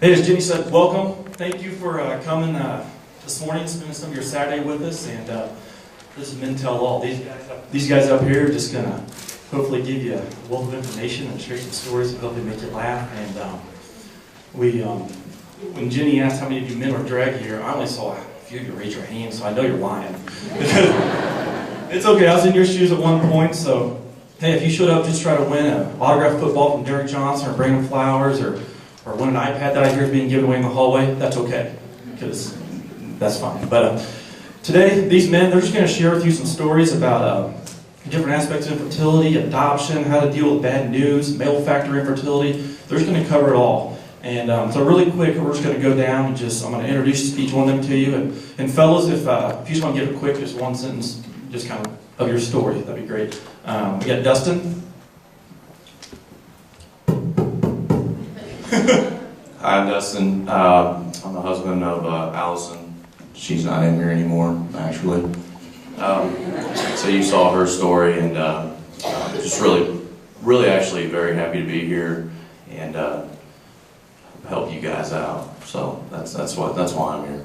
Hey, as Jenny said, welcome. Thank you for coming this morning, spending some of your Saturday with us. And this is Men Tell All. These guys up here are just going to hopefully give you a wealth of information and share some stories that hopefully make you laugh. And when Jenny asked how many of you men were dragged here, I only saw a few of you raise your hands, so I know you're lying. It's okay, I was in your shoes at one point, so hey, if you showed up just try to win an autographed football from Derek Johnson or bring him flowers or win an iPad that I hear is being given away in the hallway, that's okay, because that's fine. But today, these men, they're just going to share with you some stories about different aspects of infertility, adoption, how to deal with bad news, male factor infertility. They're just going to cover it all. And so really quick, we're just going to go down and I'm going to introduce each one of them to you. And fellas, if you just want to give a quick, just one sentence, just kind of your story, that'd be great. We got Dustin. Hi, I'm Dustin. I'm the husband of Allison. She's not in here anymore, actually. So you saw her story, and just really actually very happy to be here and help you guys out. So that's why I'm here.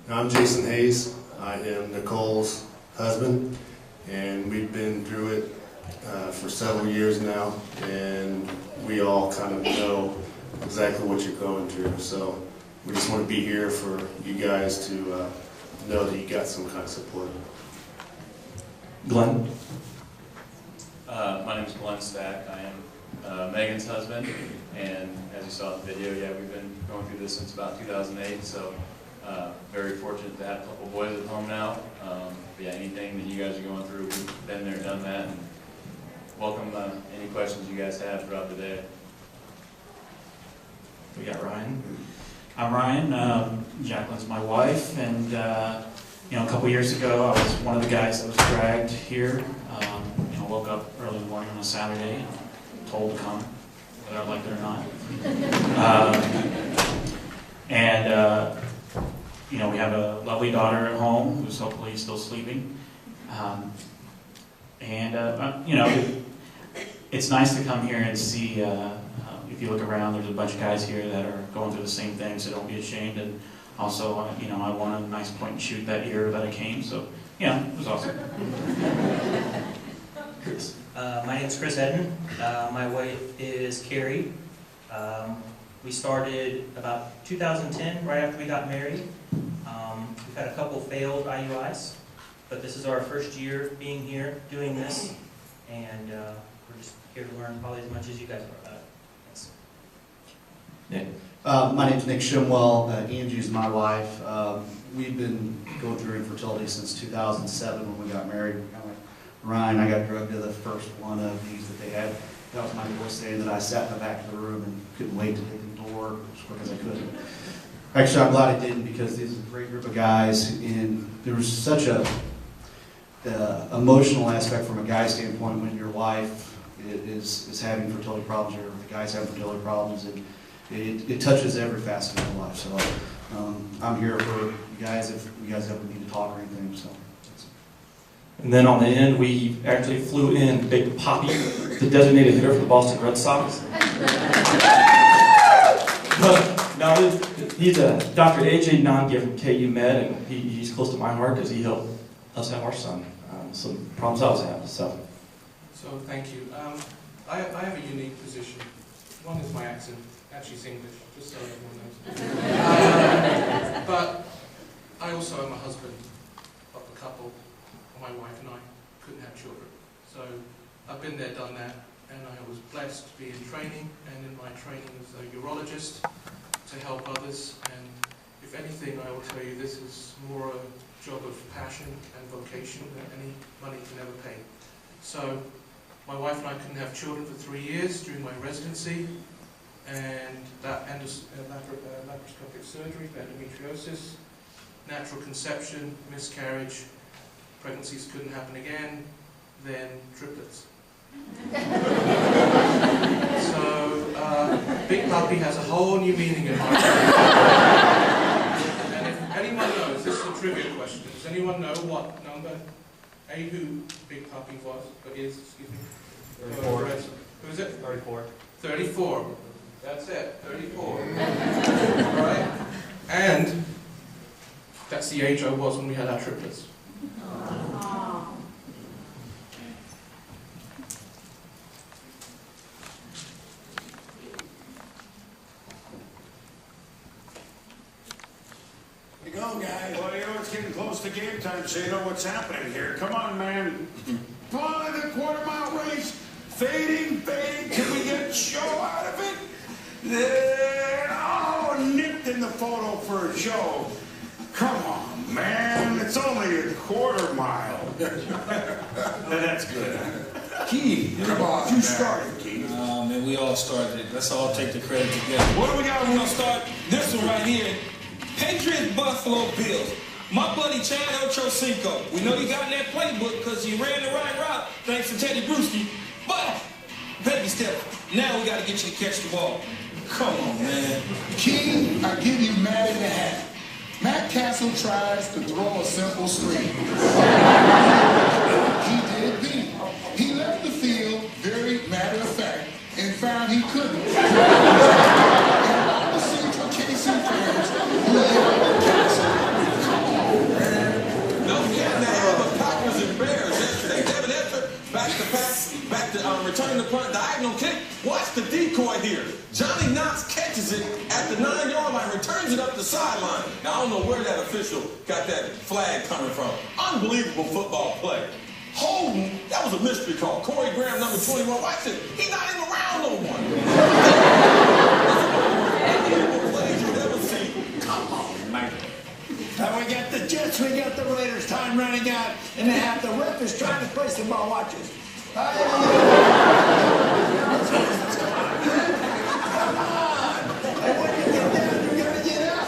I'm Jason Hayes. I am Nicole's husband, and we've been through it for several years now, and we all kind of know exactly what you're going through. So we just want to be here for you guys to know that you got some kind of support. Glenn. My name is Glenn Stack. I am Megan's husband, and as you saw in the video, yeah, we've been going through this since about 2008, so very fortunate to have a couple boys at home now. But yeah, anything that you guys are going through, we've been there, done that, and welcome any questions you guys have throughout the day. We got Ryan. I'm Ryan. Jacqueline's my wife, and a couple years ago, I was one of the guys that was dragged here. Woke up early in the morning on a Saturday, and told to come, whether I liked it or not. We have a lovely daughter at home who's hopefully still sleeping. It's nice to come here and see. If you look around, there's a bunch of guys here that are going through the same thing, so don't be ashamed. And also, I won a nice point and shoot that year that I came, so it was awesome. Chris. My name is Chris Edmond. My wife is Carrie. We started about 2010, right after we got married. We've had a couple failed IUIs, but this is our first year being here, doing this, and we're just here to learn probably as much as you guys are about it. Thanks. Yeah. My name's Nick Shimwell. Angie's my wife. We've been going through infertility since 2007 when we got married. Kind of like Ryan, I got drugged to the first one of these that they had. That was my divorce day that I sat in the back of the room and couldn't wait to take the door as quick as I could. Actually, I'm glad I didn't, because this is a great group of guys, and there was such a emotional aspect from a guy's standpoint when your wife is having fertility problems, or the guys have fertility problems, and it touches every facet of their life. So I'm here for you guys if you guys ever need to talk or anything. So. And then on the end, we actually flew in Big Poppy, the designated hitter for the Boston Red Sox. Now, he's a Dr. A.J. Nangia from KU Med, and he's close to my heart because he helped us have our son. Some problems I was having. So thank you. I have a unique position. One is my accent. Actually, it's English, just so everyone knows. But I also am a husband of a couple. My wife and I couldn't have children. So I've been there, done that, and I was blessed to be in training, and in my training as a urologist to help others. And if anything, I will tell you this is more a job of passion and vocation than any money can ever pay. So my wife and I couldn't have children for 3 years during my residency, and that laparoscopic surgery for endometriosis, natural conception, miscarriage, pregnancies couldn't happen again, then triplets. So Big Puppy has a whole new meaning in my life. And if anyone knows, this is a trivia question, does anyone know what number, who Big Puppy was, or is, excuse me? 34. Who is it? 34. 34. That's it, 34. All right? And that's the age I was when we had our triplets. Here you go, guys. Well, you know, it's getting close to game time, so you know what's happening here. Come on, man. Come on, the quarter-mile race. Fading. Can we get show out of it? Oh, nipped in the photo for a show. Come on, man. It's only a quarter mile. That's good. Keith, come on, you started, Keith. Man, we all started. Let's all take the credit together. What do we got? We're gonna start this one right here. Patriots Buffalo Bills. My buddy Chad Ochocinco. We know you got in that playbook because you ran the right route thanks to Teddy Bruschi. But, baby step, now we got to get you to catch the ball. Come on, man. King, I give you Matt in the hat. Matt Castle tries to throw a simple screen. He did B. He left the field very matter of fact and found he couldn't. And all the Central KC fans who yelled Castle. Come on, man. No, we had to have a Packers and Bears yesterday. Devin Hester back to returning the punt, diagonal kick. Watch the decoy here. Johnny Knox catches it at the 9-yard line, returns it up the sideline. Now, I don't know where that official got that flag coming from. Unbelievable football play. Holden, that was a mystery call. Corey Graham, number 21. Watch it. He's not even around no more. Unbelievable plays you've ever seen. Come on, man. Now we got the Jets, we got the Raiders. Time running out, and they have the ref is trying to place the ball. Watch this. Come on. And when you get down, you gotta get up.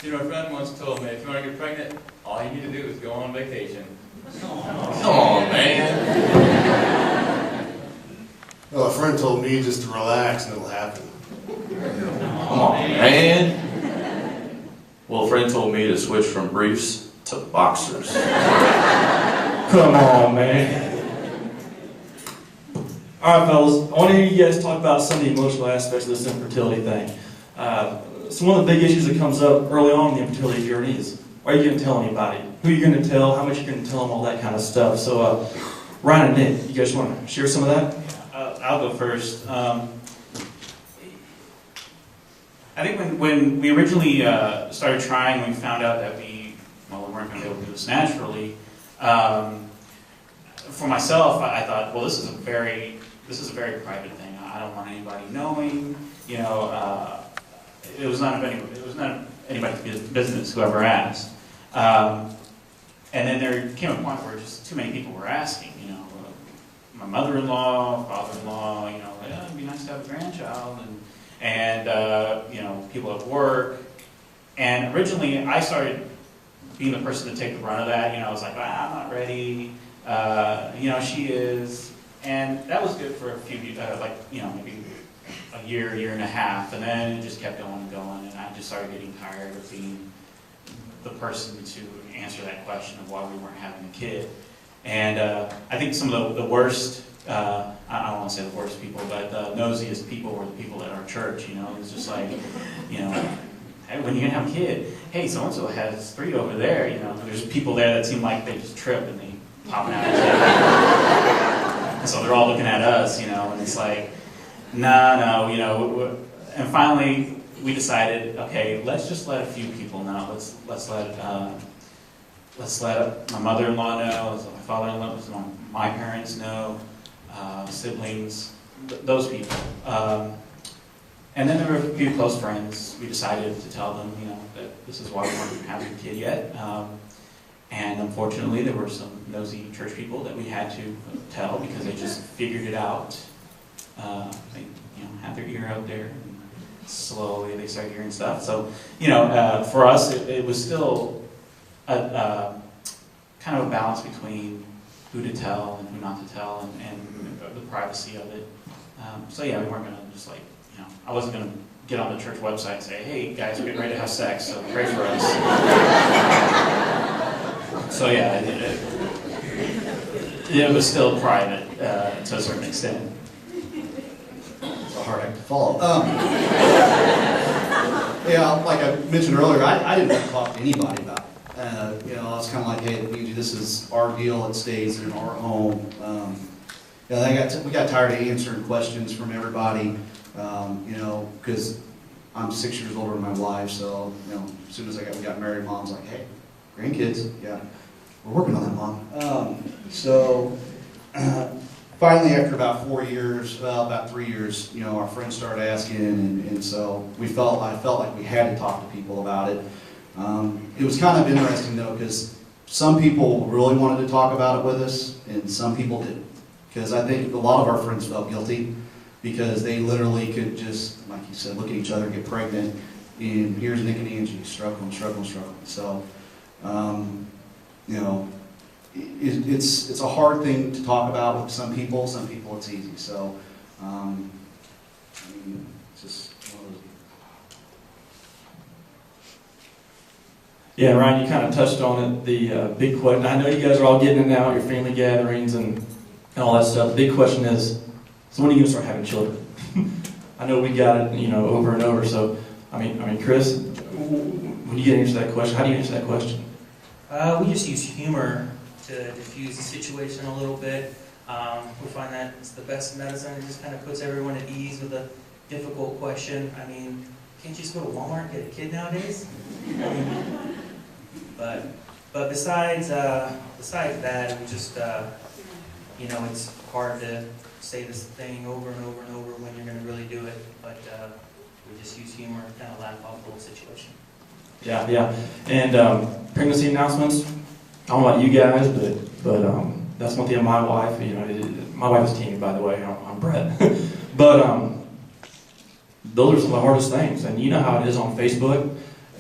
You know, a friend once told me, if you want to get pregnant, all you need to do is go on vacation. Come on, man. Well, a friend told me just to relax and it'll happen. Come on, man. Well, a friend told me to switch from briefs to boxers. Come on, man. All right, fellas. I want to hear you guys talk about some of the emotional aspects of this infertility thing. So one of the big issues that comes up early on in the infertility journey is, are you going to tell anybody? Who are you going to tell? How much you're going to tell them? All that kind of stuff. So, Ryan and Nick, you guys want to share some of that? I'll go first. I think when we originally started trying, we found out that we weren't going to be able to do this naturally. For myself, I thought, well, this is a very private thing. I don't want anybody knowing. You know, it was none of anybody's business. Whoever asked. And then there came a point where just too many people were asking. You know, my mother-in-law, father-in-law. You know, it'd be nice to have a grandchild, and you know, people at work. And originally, I started being the person to take the brunt of that. You know, I was like, I'm not ready. You know, she is, and that was good for a few, like, you know, maybe a year and a half, and then it just kept going and going, and I just started getting tired of being the person to answer that question of why we weren't having a kid. And I think some of the worst, I don't want to say the worst people, but the nosiest people were the people at our church. You know, it was just like, you know, hey, when are you gonna have a kid? Hey, so-and-so has 3 over there. You know, there's people there that seem like they just trip and they pop out of it. And so they're all looking at us, you know, and it's like, no, you know. And finally, we decided, okay, let's just let a few people know. Let's let my mother-in-law know, let's let my father-in-law, let's let my parents know, siblings, those people. And then there were a few close friends. We decided to tell them, you know, that this is why we weren't having a kid yet. And unfortunately, there were some nosy church people that we had to tell because they just figured it out. They, you know, had their ear out there, and slowly they started hearing stuff. So, you know, for us, it was still a kind of a balance between who to tell and who not to tell, and the privacy of it. So yeah, we weren't going to just like, you know, I wasn't going to get on the church website and say, hey guys, we're getting ready to have sex, so pray for us. So yeah, it was still private to a certain extent. It's a hard act to follow. Yeah, like I mentioned earlier, I didn't want to talk to anybody about it. You know, I was kind of like, hey, this is our deal. It stays in our home. You know, we got tired of answering questions from everybody. You know, because I'm 6 years older than my wife, so you know, as soon as we got married, Mom's like, hey, grandkids, yeah, we're working on that, Mom. Finally, after about 4 years, well, about 3 years, you know, our friends started asking, and so I felt like we had to talk to people about it. It was kind of interesting though, because some people really wanted to talk about it with us, and some people didn't. Because I think a lot of our friends felt guilty, because they literally could just, like you said, look at each other, get pregnant, and here's Nick and Angie struggling. So, you know, it's a hard thing to talk about with some people. Some people it's easy. So, I mean, it's just one of those. Yeah, Ryan, you kind of touched on it. The big question. I know you guys are all getting it now, your family gatherings and all that stuff. The big question is, so when are you gonna start having children? I know we got it, you know, over and over. So, I mean, Chris, when you get into that question, how do you answer that question? We just use humor to diffuse the situation a little bit. We find that it's the best medicine. It just kind of puts everyone at ease with a difficult question. I mean, can't you just go to Walmart and get a kid nowadays? But besides that, we just you know, it's hard to say this thing over and over and over when you're going to really do it. But we just use humor and kind of laugh off the whole situation. Yeah. And pregnancy announcements. I don't know about you guys, but that's one thing of my wife. You know, my wife is Tammy, by the way. I'm Brett. But those are some of the hardest things. And you know how it is on Facebook.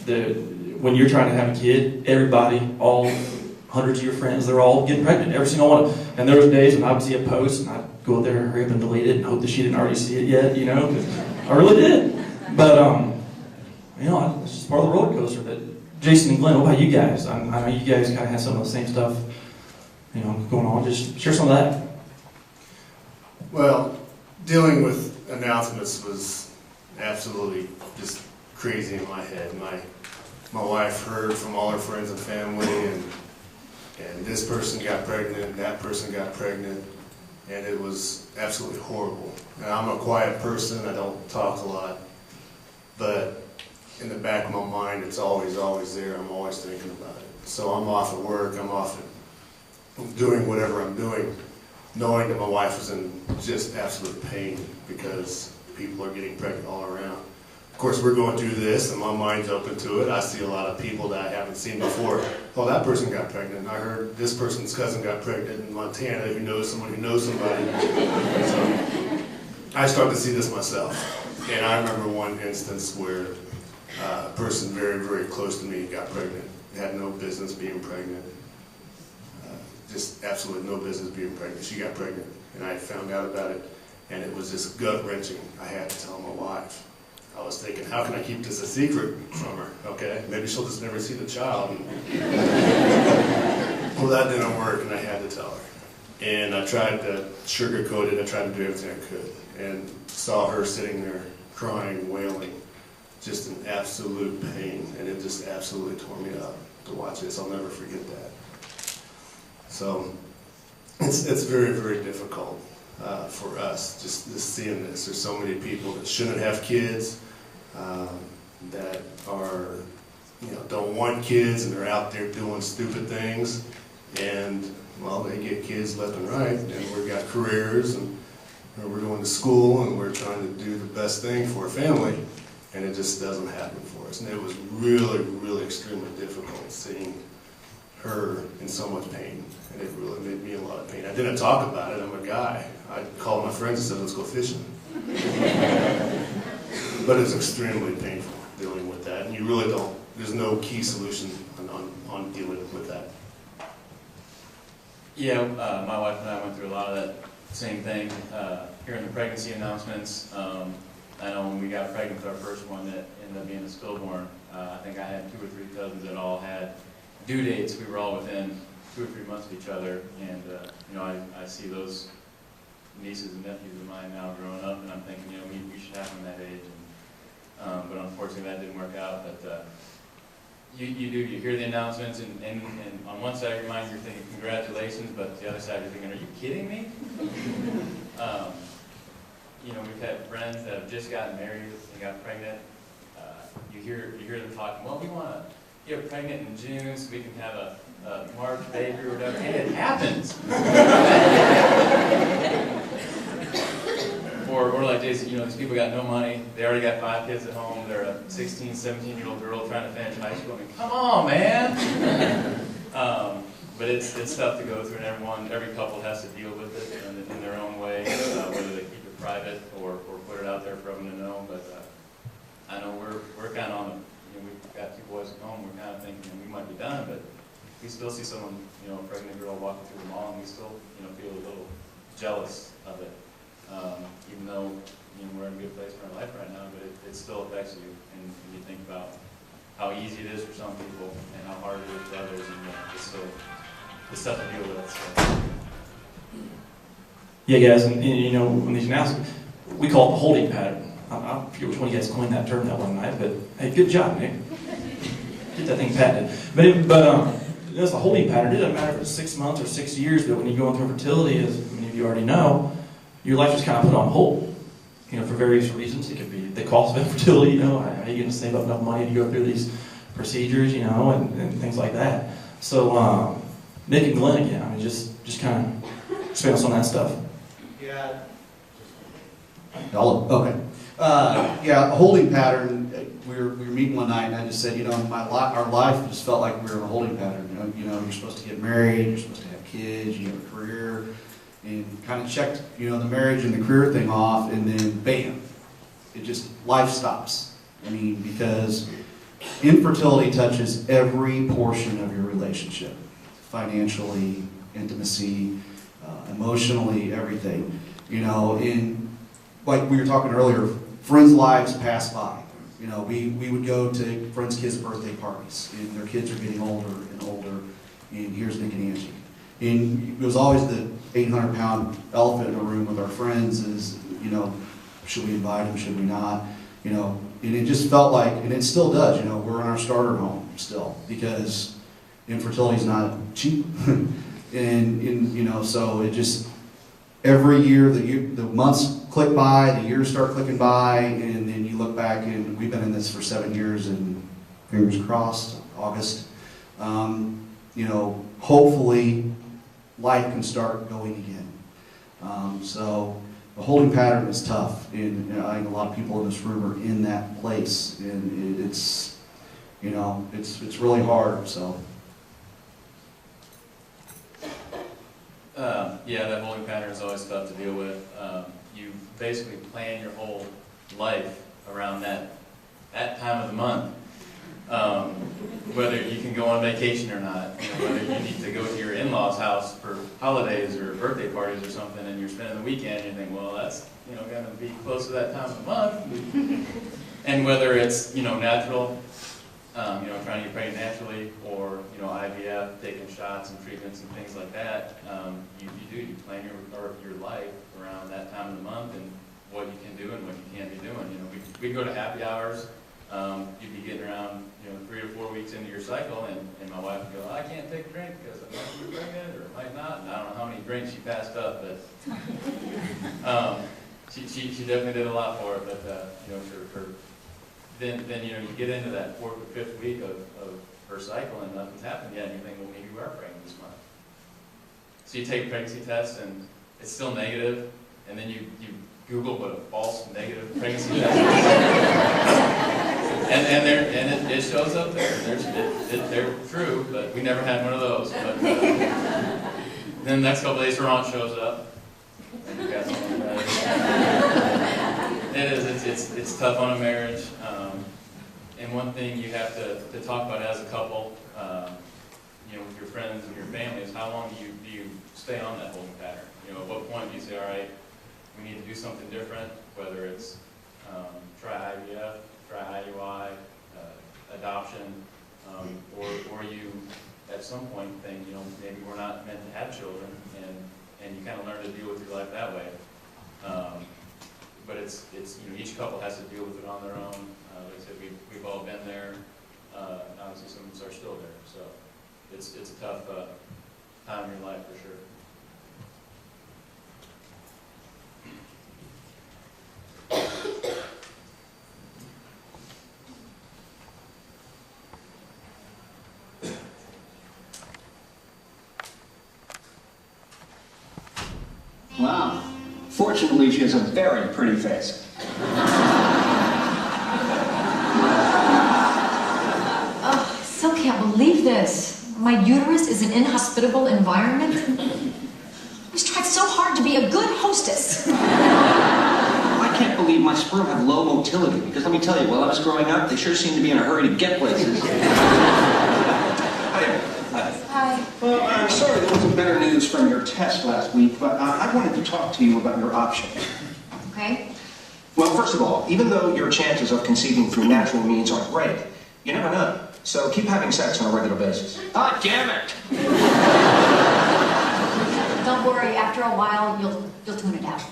When you're trying to have a kid, everybody, all hundreds of your friends, they're all getting pregnant, every single one. And there was days when I would see a post and I'd go up there and hurry up and delete it and hope that she didn't already see it yet, you know, because I really did. But, you know, it's just part of the roller coaster. That Jason and Glenn, what about you guys? I know you guys kind of have some of the same stuff, you know, going on. Just share some of that. Well, dealing with announcements was absolutely just crazy in my head. My wife heard from all her friends and family, and this person got pregnant, and that person got pregnant, and it was absolutely horrible. And I'm a quiet person, I don't talk a lot, but in the back of my mind, it's always there. I'm always thinking about it. So I'm off at work, I'm off at doing whatever I'm doing, knowing that my wife is in just absolute pain because people are getting pregnant all around. Of course, we're going through this, and my mind's open to it. I see a lot of people that I haven't seen before. Oh, that person got pregnant. I heard this person's cousin got pregnant in Montana who knows someone who knows somebody. So I start to see this myself. And I remember one instance where a person very, very close to me got pregnant. Had no business being pregnant. Just absolutely no business being pregnant. She got pregnant, and I found out about it, and it was just gut-wrenching. I had to tell my wife. I was thinking, how can I keep this a secret from her? Okay, maybe she'll just never see the child. Well, that didn't work, and I had to tell her. And I tried to sugarcoat it. I tried to do everything I could, and saw her sitting there crying, wailing, just in absolute pain, and it just absolutely tore me up to watch this. I'll never forget that. So it's very, very difficult for us just seeing this. There's so many people that shouldn't have kids, that are, you know, don't want kids, and they're out there doing stupid things, and well, they get kids left and right, and we've got careers, and we're going to school, and we're trying to do the best thing for a family, and it just doesn't happen for us. And it was really, really extremely difficult seeing her in so much pain, and it really made me a lot of pain. I didn't talk about it. I'm a guy. I called my friends and said, let's go fishing. But it's extremely painful dealing with that, and you really don't, there's no key solution on dealing with that. Yeah, my wife and I went through a lot of that same thing hearing the pregnancy announcements. I know when we got pregnant with our first one that ended up being a stillborn, I think I had 2 or 3 cousins that all had due dates. We were all within 2 or 3 months of each other, and you know, I see those nieces and nephews of mine now growing up, and I'm thinking, you know, we should have them that age. And, but unfortunately, that didn't work out. But you hear the announcements, and on one side of your mind, you're thinking congratulations, but the other side, you're thinking, are you kidding me? You know, we've had friends that have just gotten married and got pregnant. You hear them talking, well, we want to get pregnant in June so we can have a March baby or whatever, and it happens. Or like Jason, you know, these people got no money, they already got 5 kids at home, they're a 16, 17-year-old girl trying to finish high school. I mean, come on, man! But it's tough to go through, and every couple has to deal with it in their own way, whether they keep it private or put it out there for everyone to know. But I know we're kind of on the, you know, we've got 2 boys at home, we're kind of thinking we might be done, but we still see someone, you know, a pregnant girl walking through the mall, and we still, you know, feel a little jealous of it. Even though, you know, we're in a good place in our life right now, but it still affects you, and you think about how easy it is for some people and how hard it is for others, and it's tough to deal with. So. Yeah, guys, and you know, when these announcements, we call it the holding pattern. I forget which one of you guys coined that term that one night, but hey, good job, Nick. Get that thing patented. But that's the holding pattern. It doesn't matter if it's 6 months or 6 years, but when you go into fertility, as many of you already know, your life is kind of put on hold, you know, for various reasons. It could be the cost of infertility, you know, how are you going to save up enough money to go through these procedures, you know, and things like that. So, Nick and Glenn again, I mean, just kind of expand on some of that stuff. Yeah. Okay. Yeah, a holding pattern. We were meeting one night, and I just said, you know, our life just felt like we were in a holding pattern. You know, you're supposed to get married, you're supposed to have kids, you have a career. And kind of checked, you know, the marriage and the career thing off, and then bam, it just, life stops. I mean, because infertility touches every portion of your relationship, financially, intimacy, emotionally, everything. You know, in, like we were talking earlier, friends' lives pass by. You know, we would go to friends' kids' birthday parties, and their kids are getting older and older, and here's Nick and Angie. And it was always the 800-pound elephant in the room with our friends is, you know, should we invite them, should we not? You know, and it just felt like, and it still does, you know, we're in our starter home still, because infertility is not cheap. and, you know, so it just, every year, the months click by, the years start clicking by, and then you look back, and we've been in this for 7 years, and fingers crossed, August. You know, hopefully, life can start going again. So the holding pattern is tough, and you know, I think a lot of people in this room are in that place, and it's, you know, it's really hard. So. Yeah, that holding pattern is always tough to deal with. You basically plan your whole life around that time of the month. Whether you can go on vacation or not, you know, whether you need to go to your in-laws' house for holidays or birthday parties or something, and you're spending the weekend, and you think, well, that's, you know, going to be close to that time of the month. And whether it's, you know, natural, you know, trying to get pregnant naturally, or, you know, IVF, taking shots and treatments and things like that, you plan your life around that time of the month and what you can do and what you can't be doing. You know, we go to happy hours. You'd be getting around, you know, 3 or 4 weeks into your cycle, and my wife would go, I can't take a drink because I might be pregnant or might not. And I don't know how many drinks she passed up, but she definitely did a lot for it. But you know, then you know, you get into that 4th or 5th week of her cycle and nothing's happened yet, and you think, well, maybe we are pregnant this month. So you take a pregnancy test and it's still negative, and then you Google what a false negative pregnancy test is. and it shows up there. They're true, but we never had one of those. But then the next couple of days, her aunt shows up. And you got something like that. It is. It's tough on a marriage. And one thing you have to talk about as a couple, you know, with your friends and your family, is how long do you stay on that holding pattern? You know, at what point do you say, all right, we need to do something different, whether it's try IVF, try IUI, adoption, or you at some point think, you know, maybe were not meant to have children, and you kind of learn to deal with your life that way. But it's each couple has to deal with it on their own. Like I said, we've all been there. Obviously, some of us are still there. So it's a tough time in your life for sure. Wow. Fortunately, she has a very pretty face. Oh, I still can't believe this. My uterus is an inhospitable environment. I just tried so hard to be a good hostess. I can't believe my sperm have low motility, because let me tell you, while I was growing up, they sure seemed to be in a hurry to get places. Hi. Well, I'm sorry there wasn't better news from your test last week, but I wanted to talk to you about your options. Okay. Well, first of all, even though your chances of conceiving through natural means aren't great, you never know. So keep having sex on a regular basis. Ah, damn it! Don't worry, after a while, you'll tune it out.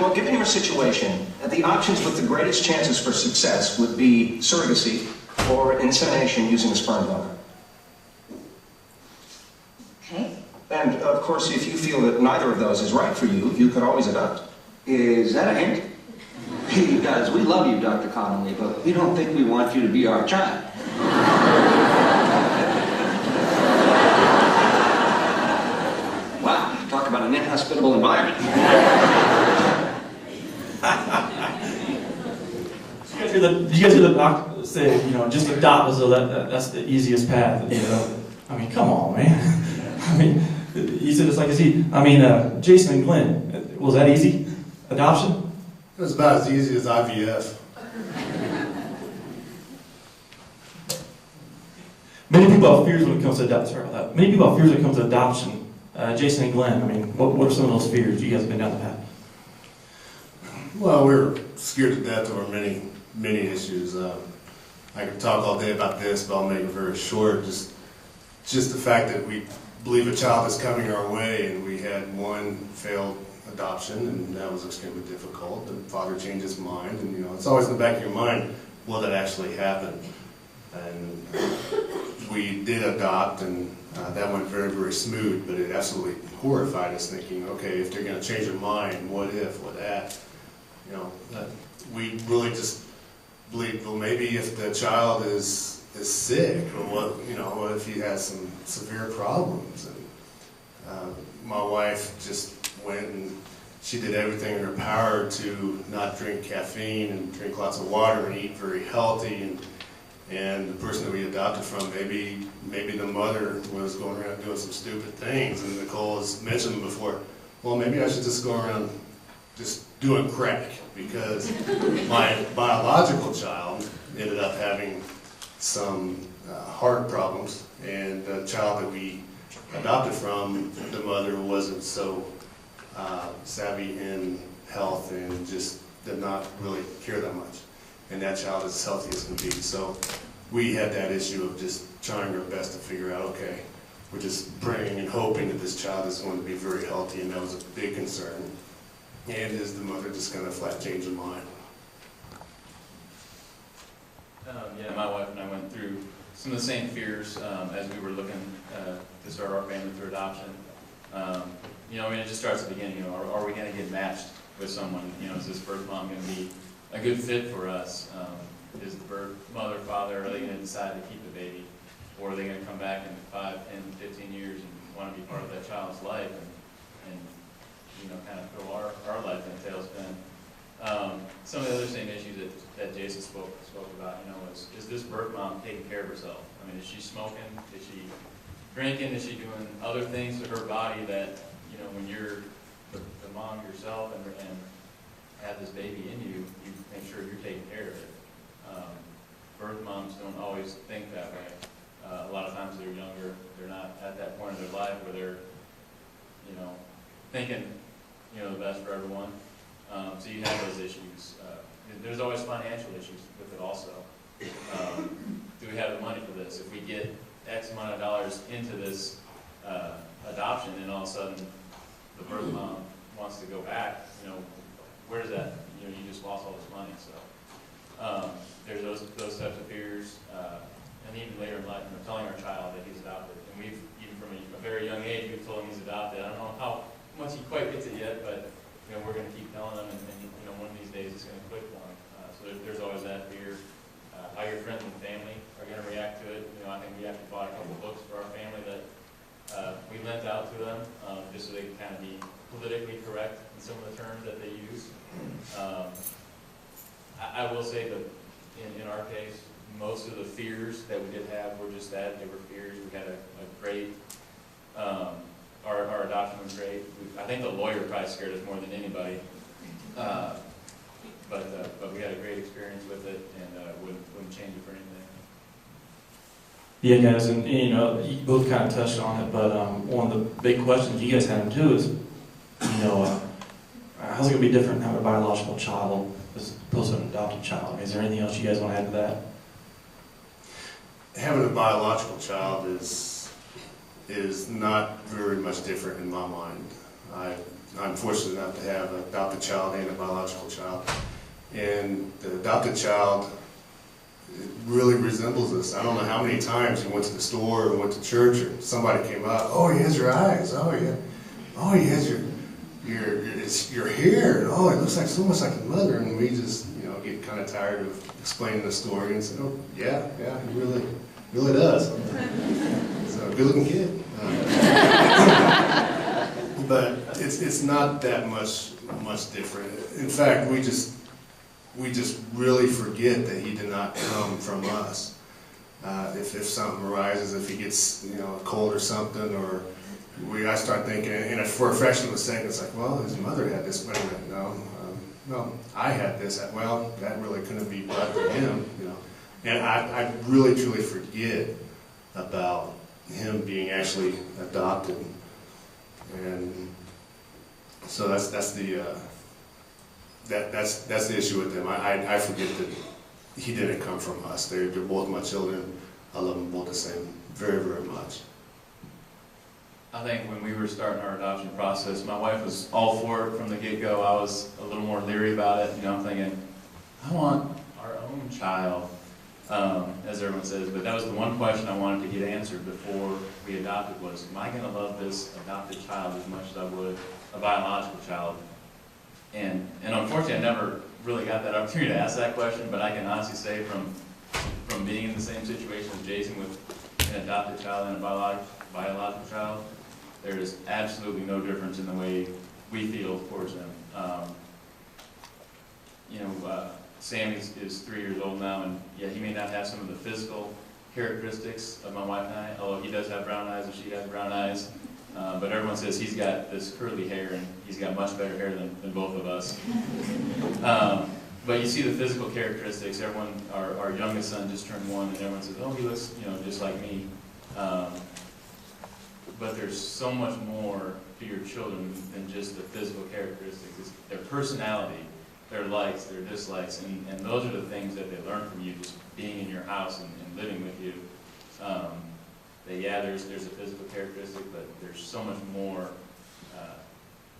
Well, given your situation, the options with the greatest chances for success would be surrogacy or insemination using a sperm donor. Okay. And, of course, if you feel that neither of those is right for you, you could always adopt. Is that a hint? He does. We love you, Dr. Connolly, but we don't think we want you to be our child. Wow, talk about an inhospitable environment. Did you guys hear the doctor say, just adopt as though that's the easiest path, I mean, come on, man. I mean, he said it's like as easy. I mean, Jason and Glenn, was that easy? Adoption? It was about as easy as IVF. Many people have fears when it comes to adoption. Sorry about that. Many people have fears when it comes to adoption. Jason and Glenn, I mean, what are some of those fears? You guys have been down the path. Well, we're scared to death over many issues. I could talk all day about this, but I'll make it very short. Just the fact that we believe a child is coming our way, and we had one failed adoption, and that was extremely difficult. The father changed his mind, and it's always in the back of your mind, will that actually happen? And we did adopt, and that went very, very smooth, but it absolutely horrified us, thinking, okay, if they're going to change their mind, what if, what that? We really just believed, well, maybe if the child is sick, or what if he has some severe problems? And my wife just went and she did everything in her power to not drink caffeine and drink lots of water and eat very healthy. And the person that we adopted from, maybe the mother was going around doing some stupid things. And Nicole has mentioned before, well, maybe I should just go around just doing crack, because my biological child ended up having some heart problems, and the child that we adopted from, the mother wasn't so savvy in health and just did not really care that much. And that child is as healthy as can be. So we had that issue of just trying our best to figure out, okay, we're just praying and hoping that this child is going to be very healthy, and that was a big concern. And is the mother just going to flat change her mind? Yeah, my wife and I went through some of the same fears as we were looking to start our family through adoption. It just starts at the beginning. Are we going to get matched with someone? Is this birth mom going to be a good fit for us? Is the birth mother, father, are they going to decide to keep the baby? Or are they going to come back in 5, 10, 15 years and want to be part of that child's life and kind of throw our life in a tailspin? Some of the other same issues that Jason spoke about, is this birth mom taking care of herself? I mean, is she smoking? Is she drinking? Is she doing other things to her body that, when you're the mom yourself and have this baby in you, you make sure you're taking care of it. Birth moms don't always think that way. A lot of times they're younger, they're not at that point in their life where they're, thinking, the best for everyone. So you have those issues. There's always financial issues with it also. Do we have the money for this? If we get X amount of dollars into this adoption, and all of a sudden the birth mom wants to go back, you know, where's that? You know, you just lost all this money. So there's those types of fears, and even later in life, you know, telling our child that he's adopted, and we've even from a very young age we've told him he's adopted. I don't know how much he quite gets it yet, but you know, we're going to keep telling him, and you know, one of these days it's going to click for him. So there's always that fear. How your friends and family are going to react to it. You know, I think we actually bought a couple books for our family that we lent out to them, just so they can kind of be politically correct in some of the terms that they use. I will say that in our case, most of the fears that we did have were just that. They were fears. We had a great, our adoption was great. I think the lawyer probably scared us more than anybody. But we had a great experience with it, and wouldn't change it for anything. Yeah, guys, and you know, you both kind of touched on it, but one of the big questions you guys had too is, you know, how's it going to be different having a biological child as opposed to an adopted child? I mean, is there anything else you guys want to add to that? Having a biological child is not very much different in my mind. I'm fortunate enough to have an adopted child and a biological child. And the adopted child, it really resembles us. I don't know how many times you went to the store or went to church or somebody came up, oh, he has your eyes, oh yeah, oh, he has your hair, oh, it looks like so much like your mother, and we just, you know, get kind of tired of explaining the story and say, oh, yeah, he really does. He's a good-looking kid. But it's not that much different. In fact, we just really forget that he did not come from us. If something arises, if he gets, you know, a cold or something, or I start thinking, and for a fraction of a second, it's like, well, his mother had this. Wait a minute, no, I had this. Well, that really couldn't be brought to him, you know. And I really truly forget about him being actually adopted. And so that's the issue with them. I forget that he didn't come from us. They're both my children. I love them both the same, very, very much. I think when we were starting our adoption process, my wife was all for it from the get-go. I was a little more leery about it. You know, I'm thinking, I want our own child, as everyone says. But that was the one question I wanted to get answered before we adopted was, am I going to love this adopted child as much as I would a biological child? And unfortunately, I never really got that opportunity to ask that question, but I can honestly say from being in the same situation as Jason with an adopted child and a biological child, there is absolutely no difference in the way we feel towards them. You know, Sam is 3 years old now, and yeah, he may not have some of the physical characteristics of my wife and I, although he does have brown eyes and she has brown eyes. But everyone says he's got this curly hair, and he's got much better hair than both of us. But you see the physical characteristics. Everyone, our youngest son just turned 1, and everyone says, oh, he looks, you know, just like me. But there's so much more to your children than just the physical characteristics. It's their personality, their likes, their dislikes, and those are the things that they learn from you just being in your house and living with you. Yeah, there's a physical characteristic, but there's so much more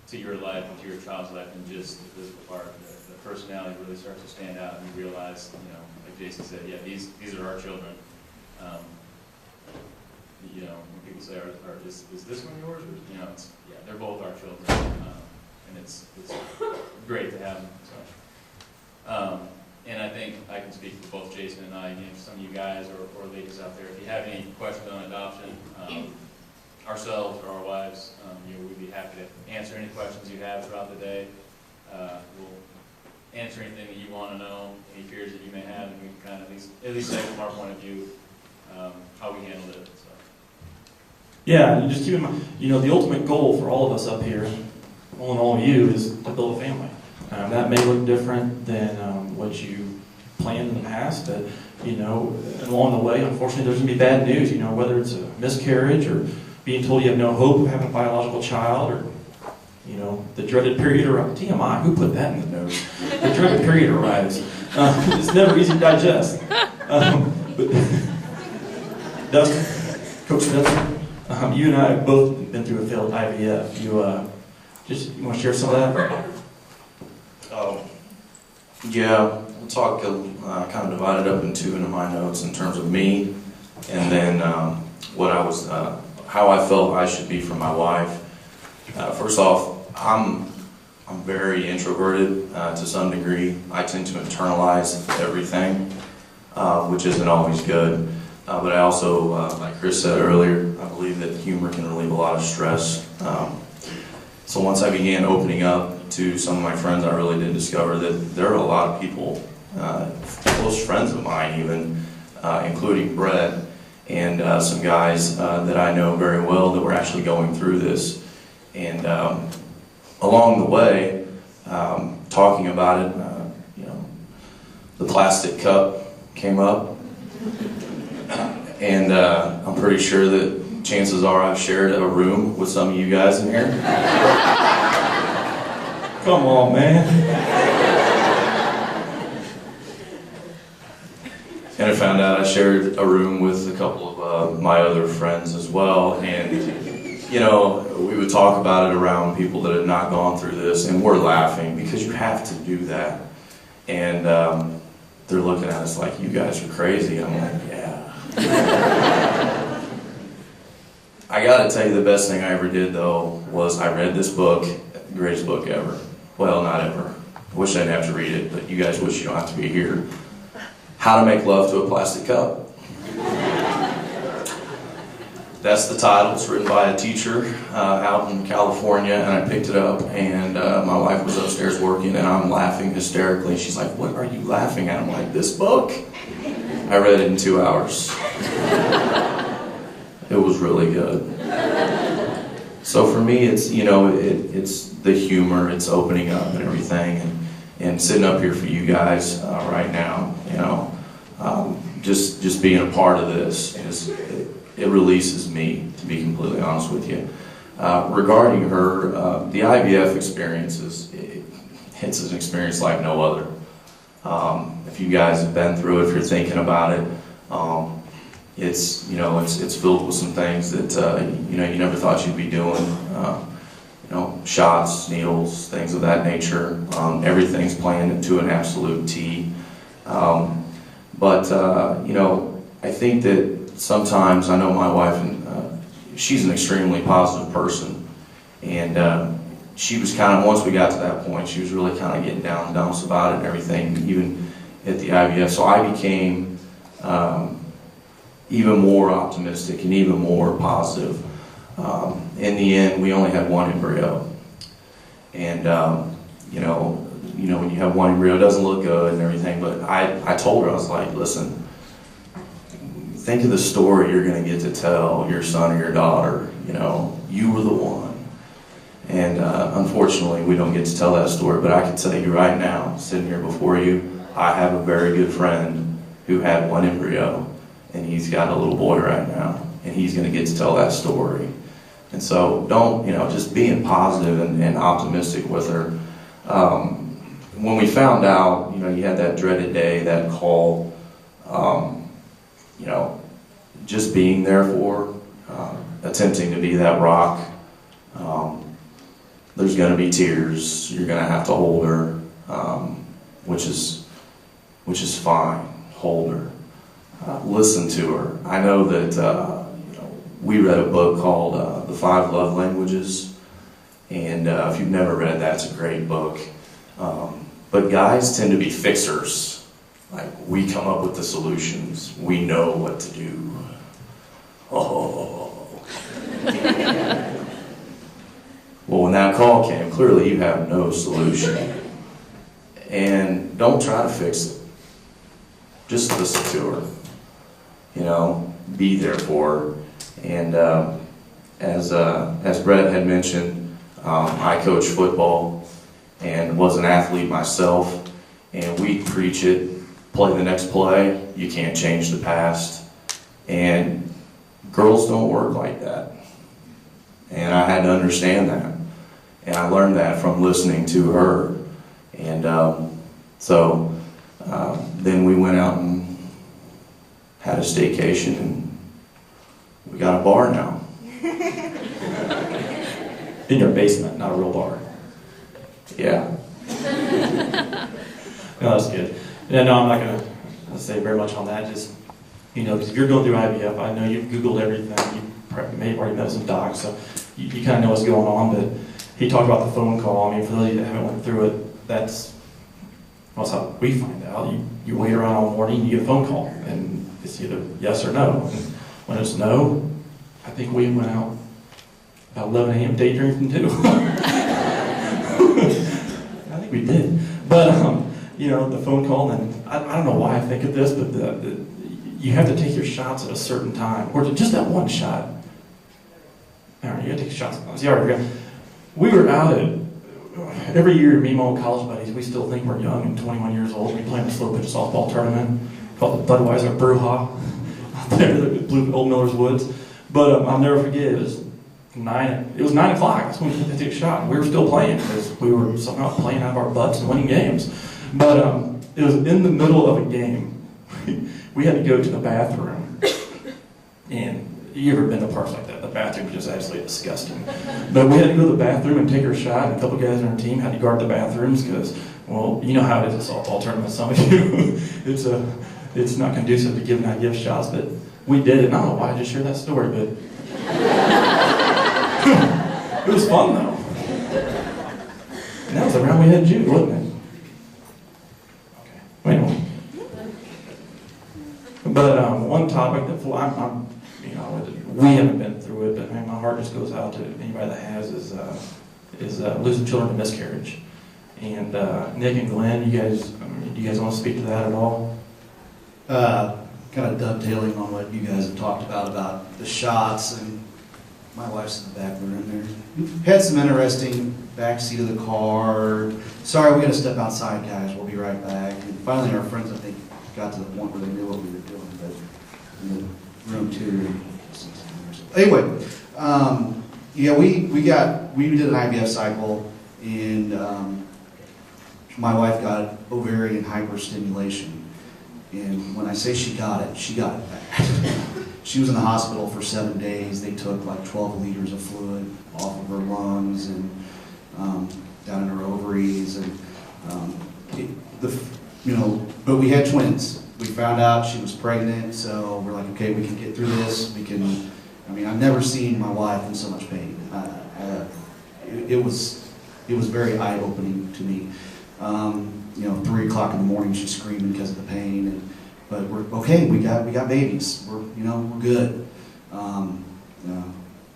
to your life and to your child's life than just the physical part. The personality really starts to stand out, and you realize, you know, like Jason said, yeah, these are our children. You know, when people say, is this one yours? Or, you know, yeah, they're both our children, and it's great to have them. So. And I think I can speak for both Jason and I, again, some of you guys or ladies out there, if you have any questions on adoption, ourselves or our wives, you know, we'd be happy to answer any questions you have throughout the day. We'll answer anything that you want to know, any fears that you may have, and we can kind of at least say from our point of view how we handled it. So. Yeah, and just keep in mind, you know, the ultimate goal for all of us up here, all of you, is to build a family. That may look different than what you planned in the past, but, you know, along the way, unfortunately, there's going to be bad news, you know, whether it's a miscarriage or being told you have no hope of having a biological child, or, you know, the dreaded period arrives. TMI, who put that in the notes? The dreaded period arrives. It's never easy to digest. But Dustin? Coach Spencer, you and I have both been through a failed IVF. You want to share some of that? Yeah, we'll talk, kind of divided up in two into my notes in terms of me, and then what I was, how I felt I should be for my wife. First off, I'm very introverted to some degree. I tend to internalize everything, which isn't always good. But I also, like Chris said earlier, I believe that humor can relieve a lot of stress. So once I began opening up to some of my friends, I really did discover that there are a lot of people, close friends of mine even, including Brett, and some guys that I know very well that were actually going through this. And along the way, talking about it, the plastic cup came up. And I'm pretty sure that chances are I've shared a room with some of you guys in here. Come on, man. And I found out I shared a room with a couple of my other friends as well. And, we would talk about it around people that had not gone through this, and we're laughing because you have to do that. And they're looking at us like, you guys are crazy. I'm like, yeah. I gotta tell you, the best thing I ever did though was I read this book, the greatest book ever. Well, not ever. I wish I didn't have to read it, but you guys wish you don't have to be here. How to Make Love to a Plastic Cup. That's the title. It's written by a teacher out in California, and I picked it up, and my wife was upstairs working, and I'm laughing hysterically. She's like, what are you laughing at? I'm like, this book? I read it in 2 hours. It was really good. So for me, it's, it's the humor, it's opening up and everything, and sitting up here for you guys right now, just being a part of this, it releases me, to be completely honest with you. Regarding her, the IVF experience it's an experience like no other. If you guys have been through it, if you're thinking about it, it's filled with some things that you never thought you'd be doing. Shots, needles, things of that nature. Everything's planned to an absolute T. But I think that sometimes, I know my wife, and she's an extremely positive person, and she was kind of, once we got to that point, she was really kind of getting down in the dumps about it and everything, even at the IVF. So I became even more optimistic and even more positive. In the end, we only had one embryo, and when you have one embryo, it doesn't look good and everything. But I told her, I was like, listen, think of the story you're going to get to tell your son or your daughter. You were the one. And unfortunately, we don't get to tell that story. But I can tell you right now, sitting here before you, I have a very good friend who had one embryo, and he's got a little boy right now, and he's going to get to tell that story. And so don't, just being positive and optimistic with her. When we found out, you had that dreaded day, that call, just being there for her, attempting to be that rock. There's going to be tears. You're going to have to hold her, which is fine. Hold her. Listen to her. I know that we read a book called The 5 Love Languages, and if you've never read that, it's a great book. But guys tend to be fixers. Like, we come up with the solutions. We know what to do. Oh. Well, when that call came, clearly you have no solution. And don't try to fix it. Just listen to her. Be there for her. And as Brett had mentioned, I coach football and was an athlete myself. And we preach it, play the next play. You can't change the past. And girls don't work like that. And I had to understand that. And I learned that from listening to her. And then we went out and had a staycation, and We got a bar now. In your basement, not a real bar. Yeah. No, that's good. Yeah, no, I'm not going to say very much on that. Just, because if you're going through IVF, I know you've Googled everything. You may have already met some docs, so you kind of know what's going on. But he talked about the phone call. I mean, for those of you that haven't went through it, that's how we find out. You wait around all morning, you get a phone call, and it's either yes or no. And when it's no, I think we went out about 11 a.m. day drinking too. I think we did. But, the phone call, and I don't know why I think of this, but you have to take your shots at a certain time, or just that one shot. All right, you gotta take shots. See, all right, we were out at, every year, me and my old college buddies, we still think we're young and 21 years old. We play in a slow pitch softball tournament called the Budweiser Brewha out there at Old Miller's Woods. But I'll never forget, it was 9 o'clock. That's when we had to take a shot. And we were still playing because we were somehow playing out of our butts and winning games. But it was in the middle of a game. We had to go to the bathroom. And you ever been to parks like that? The bathroom is just absolutely disgusting. But we had to go to the bathroom and take our shot. And a couple guys on our team had to guard the bathrooms because, well, you know how it is at softball tournament. Some of you, it's not conducive to giving out gift shots. But we did it. And I don't know why I just shared that story, but it was fun though. And that was around we had June, wasn't it? Okay. Anyway. But one topic that we haven't been through it, but man, my heart just goes out to anybody that has is losing children to miscarriage. And Nick and Glenn, do you guys want to speak to that at all? Kind of dovetailing on what you guys have talked about the shots, and my wife's in the back room there. We've had some interesting backseat of the car. Sorry, we got to step outside, guys. We'll be right back. And finally, our friends, I think, got to the point where they knew what we were doing. But in the room 2. Anyway, we did an IVF cycle, and my wife got ovarian hyperstimulation. And when I say she got it bad. She was in the hospital for 7 days. They took like 12 liters of fluid off of her lungs and down in her ovaries, and but we had twins. We found out she was pregnant, so we're like, okay, we can get through this. I've never seen my wife in so much pain. It was very eye-opening to me. 3 o'clock in the morning, she's screaming because of the pain. But we're okay. We got babies. We're good.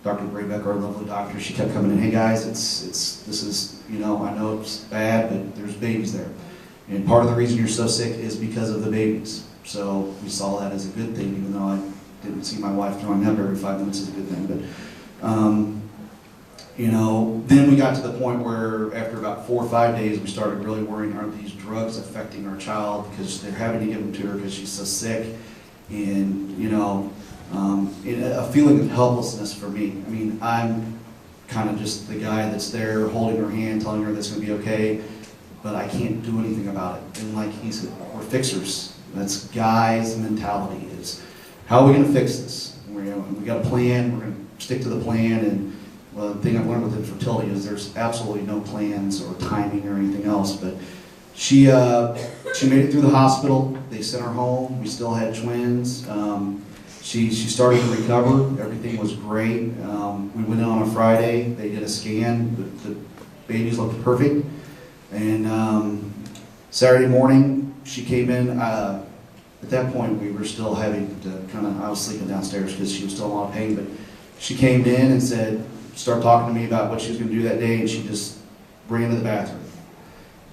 Dr. Braybeck, our lovely doctor, she kept coming in. Hey guys, this is I know it's bad, but there's babies there. And part of the reason you're so sick is because of the babies. So we saw that as a good thing, even though I didn't see my wife throwing up every 5 minutes is a good thing. But, then we got to the point where after about 4 or 5 days, we started really worrying, are these drugs affecting our child? Because they're having to give them to her because she's so sick. And, a feeling of helplessness for me. I'm kind of just the guy that's there holding her hand, telling her that's going to be okay. But I can't do anything about it. And like he said, we're fixers. That's guys' mentality is, how are we going to fix this? We got a plan, we're going to stick to the plan. And the thing I've learned with infertility is there's absolutely no plans or timing or anything else. But she made it through the hospital. They sent her home. We still had twins. She started to recover. Everything was great. We went in on a Friday. They did a scan. The babies looked perfect. And Saturday morning, she came in. At that point, we were still having to I was sleeping downstairs because she was still in a lot of pain. But she came in and started talking to me about what she was going to do that day, and she just ran to the bathroom.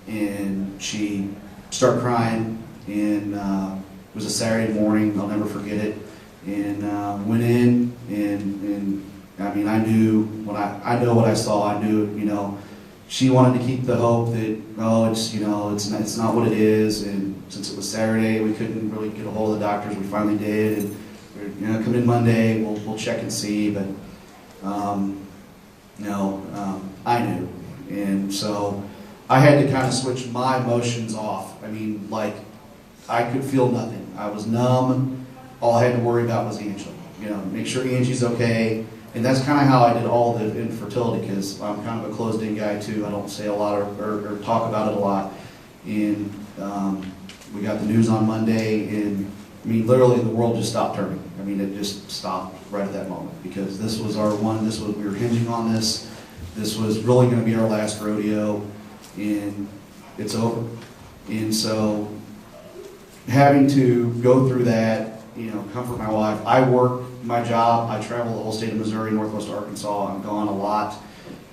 And she started crying, and it was a Saturday morning. I'll never forget it. And went in, and I knew I know what I saw. I knew, she wanted to keep the hope that, it's not what it is. And since it was Saturday, we couldn't really get a hold of the doctors. We finally did, and come in Monday, we'll check and see. But I knew, and so I had to kind of switch my emotions off. I could feel nothing. I was numb. All I had to worry about was Angela. make sure Angie's okay. And that's kind of how I did all the infertility, because I'm kind of a closed-in guy too. I don't say a lot or talk about it a lot. And we got the news on Monday, and I mean, literally the world just stopped turning. I mean, it just stopped right at that moment, because this was our one. We were hinging on this. This was really going to be our last rodeo, and it's over. And so, having to go through that, comfort my wife. I work my job. I travel the whole state of Missouri, Northwest Arkansas. I'm gone a lot.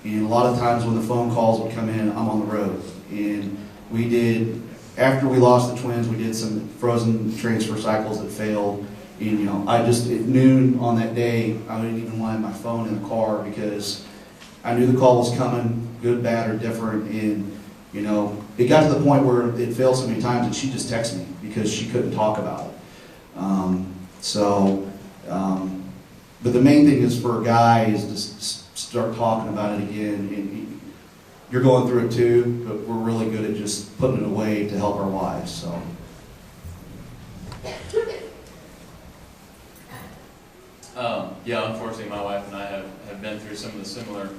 And a lot of times when the phone calls would come in, I'm on the road. And we did, after we lost the twins, we did some frozen transfer cycles that failed. And, at noon on that day, I didn't even want my phone in the car, because I knew the call was coming, good, bad, or different. And, it got to the point where it failed so many times that she just texted me because she couldn't talk about it. But the main thing is for a guy is to start talking about it again. And you're going through it too, but we're really good at just putting it away to help our wives. So. Yeah, unfortunately, my wife and I have been through some of the similar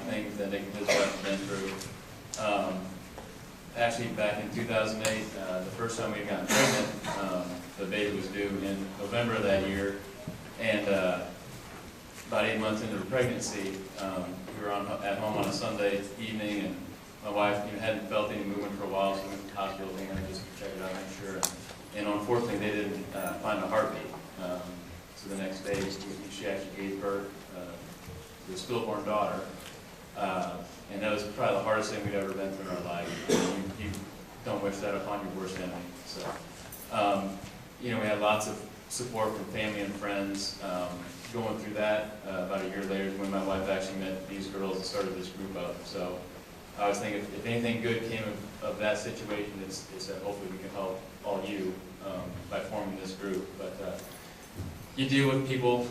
things that Nick and his wife have been through. Actually, back in 2008, the first time we had gotten pregnant, the baby was due in November of that year, and about 8 months into the pregnancy, we were at home on a Sunday evening, and my wife hadn't felt any movement for a while, so we went to the hospital thinking I'd just check it out, make sure. And unfortunately, they didn't find a heartbeat. So the next day, she actually gave birth to a stillborn daughter. And that was probably the hardest thing we'd ever been through in our life. You don't wish that upon your worst enemy. So, we had lots of support from family and friends. Going through that, about a year later, when my wife actually met these girls and started this group up. So I was thinking, if anything good came of that situation, it's that hopefully we can help all you by forming this group. But you deal with people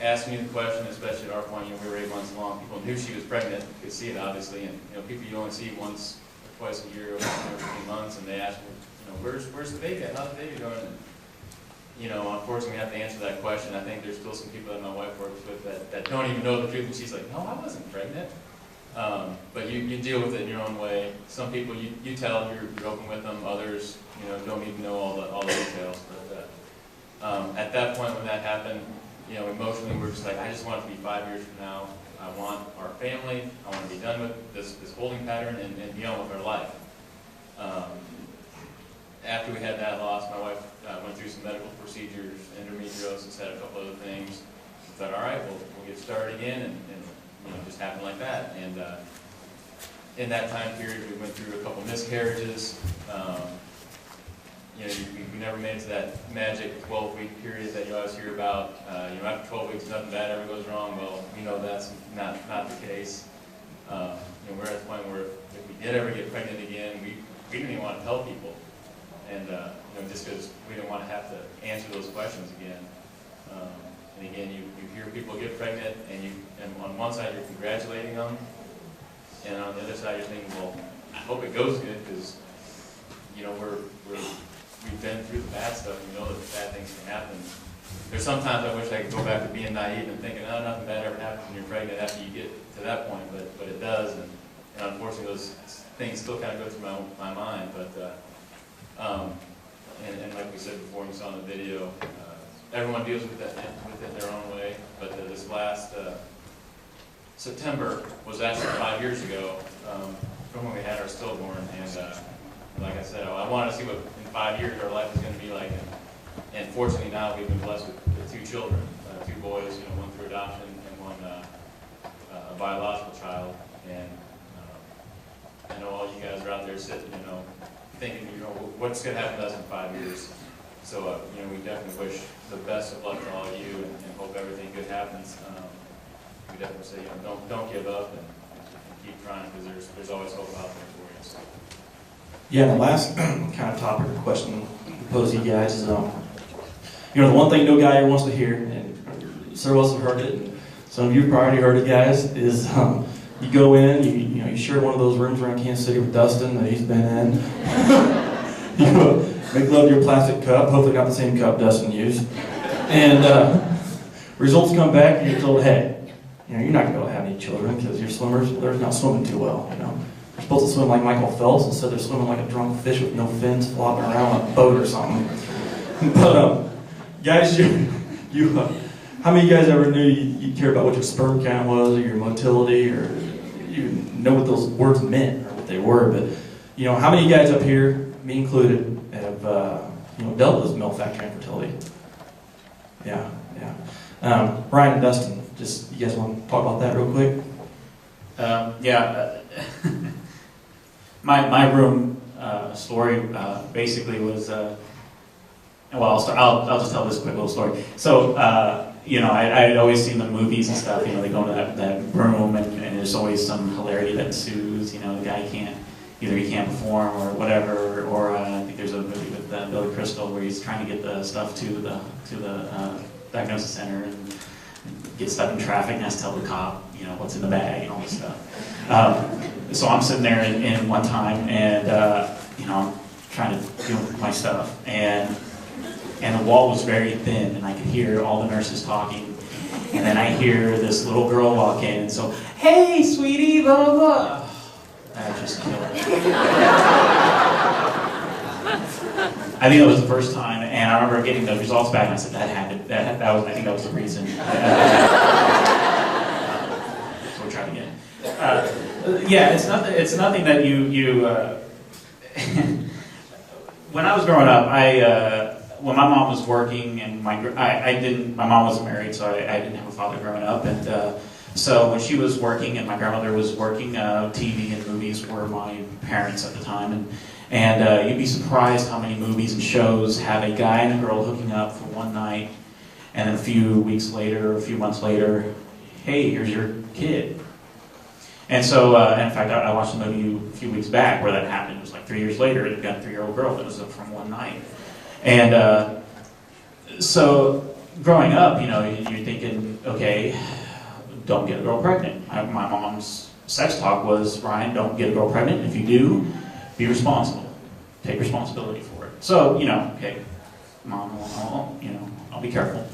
asking you the question, especially at our point, we were 8 months along. People knew she was pregnant, could see it obviously, and people you only see once or twice a year, over 15 months, and they ask me, where's the baby at? How's the baby going? And, unfortunately, we have to answer that question. I think there's still some people that my wife works with that don't even know the truth, and she's like, no, I wasn't pregnant. But you deal with it in your own way. Some people you tell, you're open with them. Others, don't even know all the details. But at that point when that happened, emotionally we're just like, I just want it to be 5 years from now. I want our family. I want to be done with this holding pattern and be on with our life. After we had that loss, my wife went through some medical procedures, endometriosis, had a couple other things. We thought, all right, we'll get started again, and it just happened like that. And in that time period, we went through a couple miscarriages. We never made it to that magic 12-week period that you always hear about. After 12 weeks, nothing bad ever goes wrong. Well, we know that's not the case. We're at the point where if we did ever get pregnant again, we didn't even want to tell people. And just because we didn't want to have to answer those questions again. And again, you hear people get pregnant, and on one side you're congratulating them, and on the other side you're thinking, well, I hope it goes good, because we've been through the bad stuff. We know that bad things can happen. There's sometimes I wish I could go back to being naive and thinking, oh, nothing bad ever happens when you're pregnant after you get to that point, but it does, and unfortunately those things still kind of go through my mind. But and like we said before, and you saw in the video, everyone deals with it their own way. But this last September was actually 5 years ago from when we had our stillborn, and like I said, I wanted to see what in 5 years our life is going to be like, and fortunately now we've been blessed with 2 children, 2 boys, one through adoption and one a biological child. And I know all you guys are out there sitting, thinking, what's going to happen to us in 5 years. So, we definitely wish the best of luck to all of you, and hope everything good happens. We definitely say, don't give up, and keep trying, because there's always hope out there for you. So. Yeah, the last kind of topic or question to pose to you guys is, the one thing no guy ever wants to hear, and several of us have heard it, and some of you have probably heard it, guys, is you go in, you share one of those rooms around Kansas City with Dustin that he's been in. Make love to your plastic cup, hopefully not the same cup Dustin used. And results come back, and you're told, hey, you're not going to be able to have any children because your swimmers, they're not swimming too well. They're supposed to swim like Michael Phelps, instead they're swimming like a drunk fish with no fins flopping around on a boat or something. But guys, how many of you guys ever knew you cared about what your sperm count was, or your motility, or you know what those words meant or what they were? But how many of you guys up here, me included, have dealt with male factor infertility? Yeah. Ryan and Dustin, just you guys want to talk about that real quick? My room story basically was. I'll just tell this quick little story. So, I'd always seen the movies and stuff, they go to that room and there's always some hilarity that ensues, the guy he can't perform or whatever, or I think there's a movie with Billy Crystal where he's trying to get the stuff to the diagnosis center and gets stuck in traffic and has to tell the cop, what's in the bag and all this stuff. So I'm sitting there in one time and, I'm trying to do my stuff and the wall was very thin, and I could hear all the nurses talking. And then I hear this little girl walk in, and so, hey, sweetie, blah, blah, blah. That just killed me. I think it was the first time, and I remember getting the results back, and I said, I think that was the reason. So we're trying again. It's nothing that you when I was growing up, when my mom was working and my mom wasn't married, so I didn't have a father growing up, and so when she was working and my grandmother was working, TV and movies were my parents at the time, and you'd be surprised how many movies and shows have a guy and a girl hooking up for one night, and then a few weeks later, a few months later, hey, here's your kid. And so, in fact, I watched a movie a few weeks back where that happened. It was like 3 years later, and it got a 3-year-old girl that was up from one night. And so, growing up, you're thinking, okay, don't get a girl pregnant. My mom's sex talk was, Ryan, don't get a girl pregnant. If you do, be responsible. Take responsibility for it. So, okay, Mom, I'll be careful.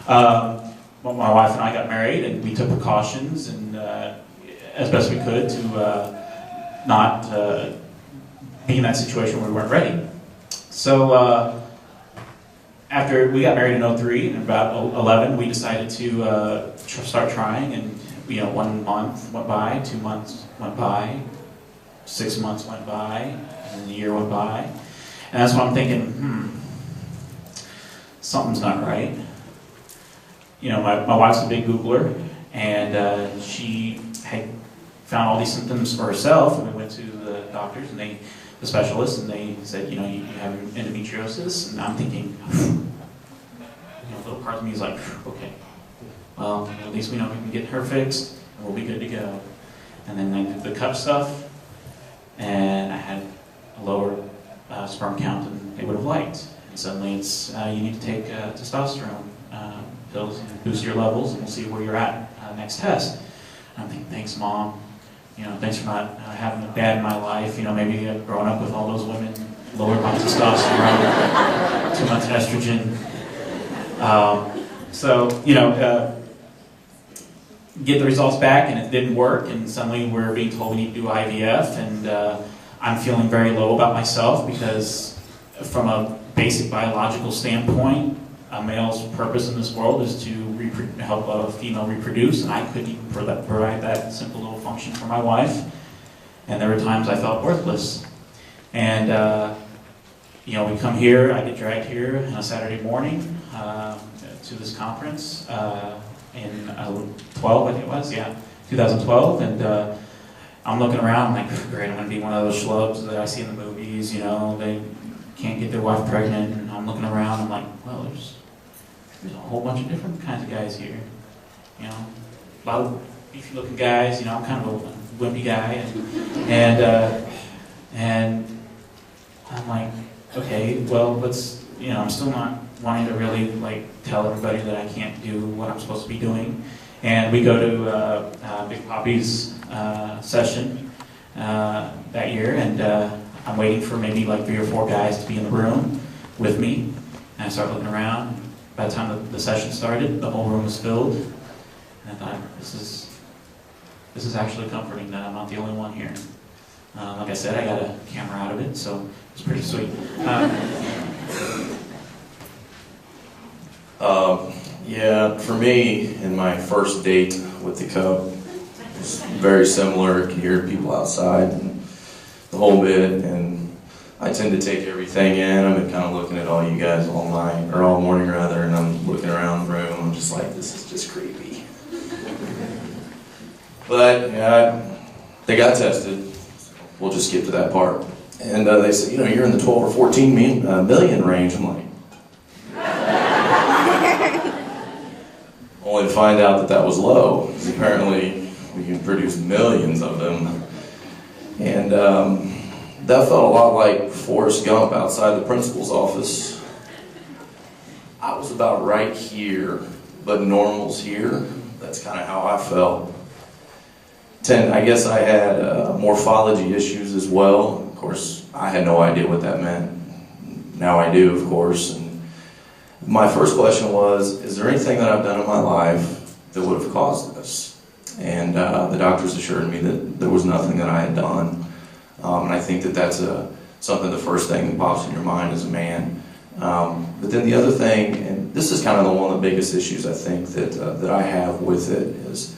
Well, my wife and I got married, and we took precautions, and as best we could to not be in that situation where we weren't ready. So after we got married in 2003, and about 2011, we decided to start trying, and 1 month went by, 2 months went by, 6 months went by, and a year went by. And that's when I'm thinking, something's not right. My wife's a big Googler, and she had found all these symptoms for herself, and we went to the doctors and the specialists, and they said, you have endometriosis, and I'm thinking, a little part of me is like, okay, well, at least we know we can get her fixed, and we'll be good to go. And then they did the cup stuff, and I had a lower sperm count than they would have liked. And suddenly it's, you need to take testosterone pills and boost your levels, and we'll see where you're at next test. And I'm thinking, thanks, Mom. Thanks for not having a dad in my life. Maybe growing up with all those women, lowered my testosterone, too much estrogen. Get the results back, and it didn't work, and suddenly we're being told we need to do IVF, and I'm feeling very low about myself because from a basic biological standpoint, a male's purpose in this world is to help a female reproduce, and I couldn't even provide that simple little function for my wife. And there were times I felt worthless. And we come here, I get dragged here on a Saturday morning to this conference in 12, I think it was, 2012, and I'm looking around, I'm like, great, I'm going to be one of those schlubs that I see in the movies, they can't get their wife pregnant, and I'm looking around, I'm like, well, there's a whole bunch of different kinds of guys here, a lot of beefy looking guys, I'm kind of a wimpy guy, and I'm like, okay, well, let's, I'm still not wanting to really, tell everybody that I can't do what I'm supposed to be doing, and we go to Big Poppy's session that year, and I'm waiting for maybe 3 or 4 guys to be in the room with me, and I start looking around, by the time the session started, the whole room was filled. And I thought, this is actually comforting that I'm not the only one here. Like I said, I got a camera out of it, so it's pretty sweet. Yeah, for me, in my first date with the Cub, it was very similar. You could hear people outside and the whole bit, and I tend to take everything in. I've been kind of looking at all you guys all night, or all morning rather, and I'm looking around the room. I'm just like, this is just creepy. But yeah, they got tested. We'll just skip to that part. And they said, you know, you're in the 12 or 14 million range. I'm like, only to find out that that was low, because apparently we can produce millions of them. And that felt a lot like Forrest Gump outside the principal's office. I was about right here, but normal's here. That's kind of how I felt. I guess I had morphology issues as well. Of course, I had no idea what that meant. Now I do, of course. And my first question was, is there anything that I've done in my life that would have caused this? And the doctors assured me that there was nothing that I had done. And I think that that's something, the first thing that pops in your mind as a man. But then the other thing, and this is kind of one of the biggest issues I think that I have with it is,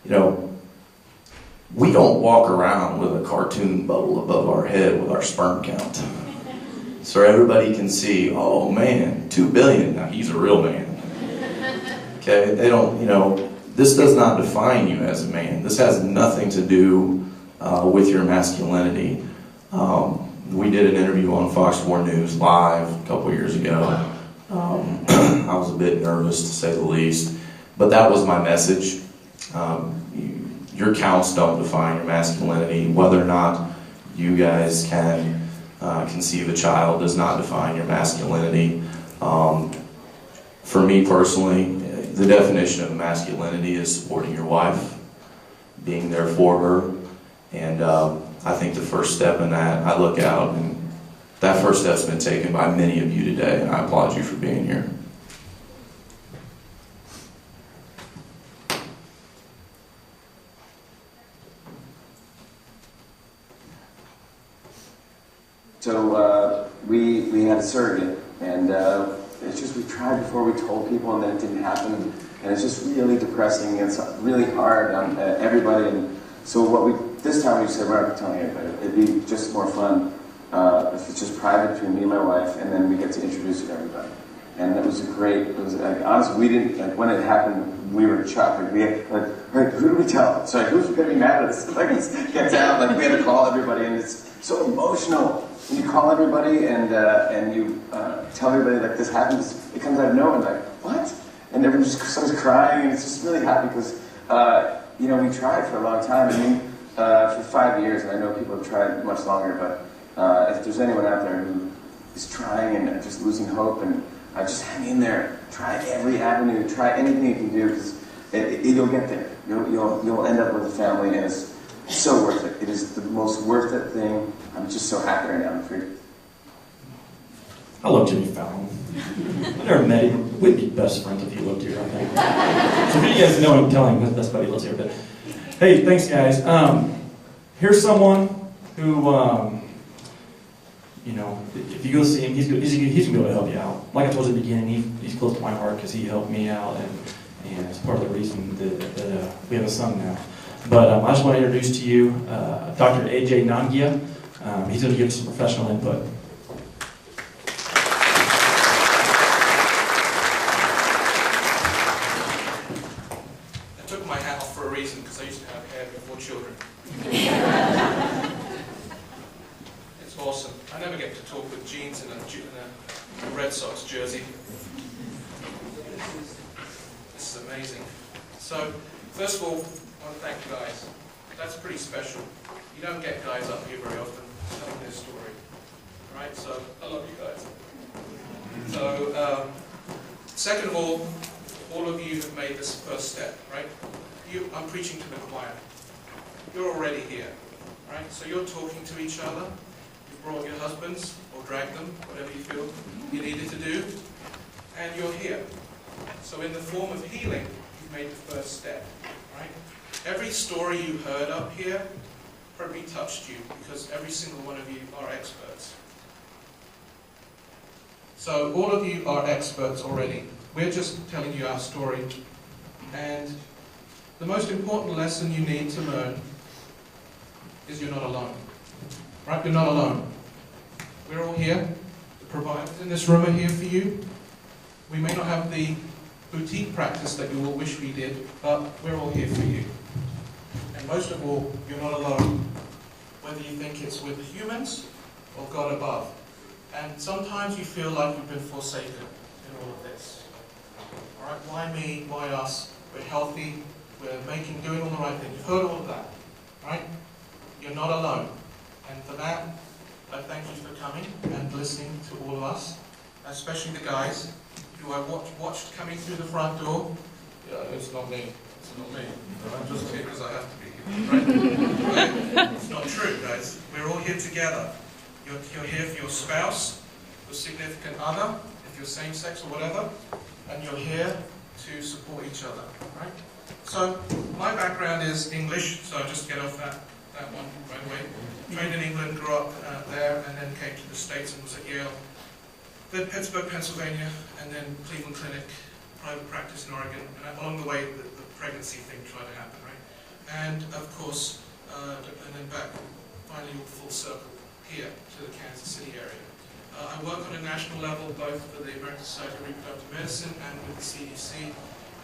you know, we don't walk around with a cartoon bubble above our head with our sperm count. So everybody can see, oh man, 2 billion, now he's a real man. Okay, they don't, you know, this does not define you as a man. This has nothing to do with your masculinity. We did an interview on Fox 4 News live a couple years ago. I was a bit nervous to say the least, but that was my message. Your counts don't define your masculinity. Whether or not you guys can conceive a child does not define your masculinity. For me personally, the definition of masculinity is supporting your wife, being there for her, and I think the first step in that, I look out, and that first step's been taken by many of you today, and I applaud you for being here. So we had a surrogate, and it's just we tried before we told people, and then it didn't happen, and it's just really depressing. It's really hard on everybody, and so this time we said we're not telling anybody. It'd be just more fun if it's just private between me and my wife, and then we get to introduce you to everybody. And it was great. It was honestly, we didn't like when it happened. We were shocked. Like, we had, like, who do we tell? Sorry, who's going to be mad at us? Like, let's get down. Like, we had to call everybody, and it's so emotional. When you call everybody and you tell everybody like this happens, it comes out of nowhere. Like, what? And everyone just starts crying, and it's just really happy because you know, we tried for a long time. I mean, for 5 years, and I know people have tried much longer. But if there's anyone out there who is trying and just losing hope, and just hang in there. Try every avenue. Try anything you can do, because you'll get there. You'll end up with a family, and it's so worth it. It is the most worth it thing. I'm just so happy right now. I'm free. I love Jimmy Fallon. I never met him. We'd be best friends if he lived here, I think. So if you guys know him, tell him that's why he lives here. But hey, thanks guys. Here's someone who, you know, if you go see him, he's gonna be able to help you out. Like I told you at the beginning, he's close to my heart because he helped me out, and it's part of the reason that we have a son now. But I just want to introduce to you Dr. A.J. Nangia. He's going to give us some professional input. I took my hat off for a reason, because I used to have hair before children. It's awesome. I never get to talk with jeans and a Red Sox jersey. This is amazing. So, first of all, I want to thank you guys. That's pretty special. You don't get guys up here very often telling their story. Right? So, I love you guys. So, second of all of you have made this first step, right? I'm preaching to the choir. You're already here, right? So you're talking to each other. You've brought your husbands, or dragged them, whatever you feel you needed to do. and you're here. So in the form of healing, you've made the first step, right? Every story you heard up here probably touched you, because every single one of you are experts. So all of you are experts already. We're just telling you our story. And the most important lesson you need to learn is you're not alone. Right? You're not alone. We're all here. The providers in this room are here for you. We may not have the boutique practice that you all wish we did, but we're all here for you. And most of all, you're not alone. Whether you think it's with humans or God above. And sometimes you feel like you've been forsaken in all of this. All right? Why me? Why us? We're healthy. We're doing all the right things. You've heard all of that. Right? You're not alone. And for that, I thank you for coming and listening to all of us, especially the guys who I watched coming through the front door. Yeah, it's not me. It's not me. I'm just here because I have to be here. Right? It's not true, guys. We're all here together. You're here for your spouse, your significant other, if you're same-sex or whatever, and you're here to support each other. Right? So my background is English, so I'll just get off that one right away. Trained in England, grew up there, and then came to the States and was at Yale. Then Pittsburgh, Pennsylvania, and then Cleveland Clinic, private practice in Oregon. And along the way, the pregnancy thing tried to happen, right? And of course, and then back, finally full circle here to the Kansas City area. I work on a national level, both for the American Society of Reproductive Medicine and with the CDC.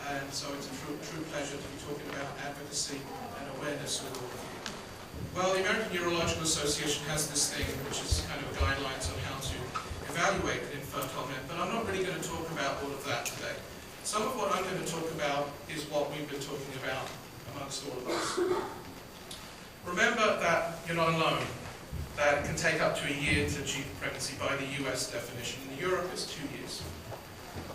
And so it's a true pleasure to be talking about advocacy and awareness with all of you. Well, the American Urological Association has this thing, which is kind of guidelines on how to evaluate an infertile men, but I'm not really going to talk about all of that today. Some of what I'm going to talk about is what we've been talking about amongst all of us. Remember that you're not alone, that it can take up to a year to achieve pregnancy by the US definition. In Europe, it's 2 years.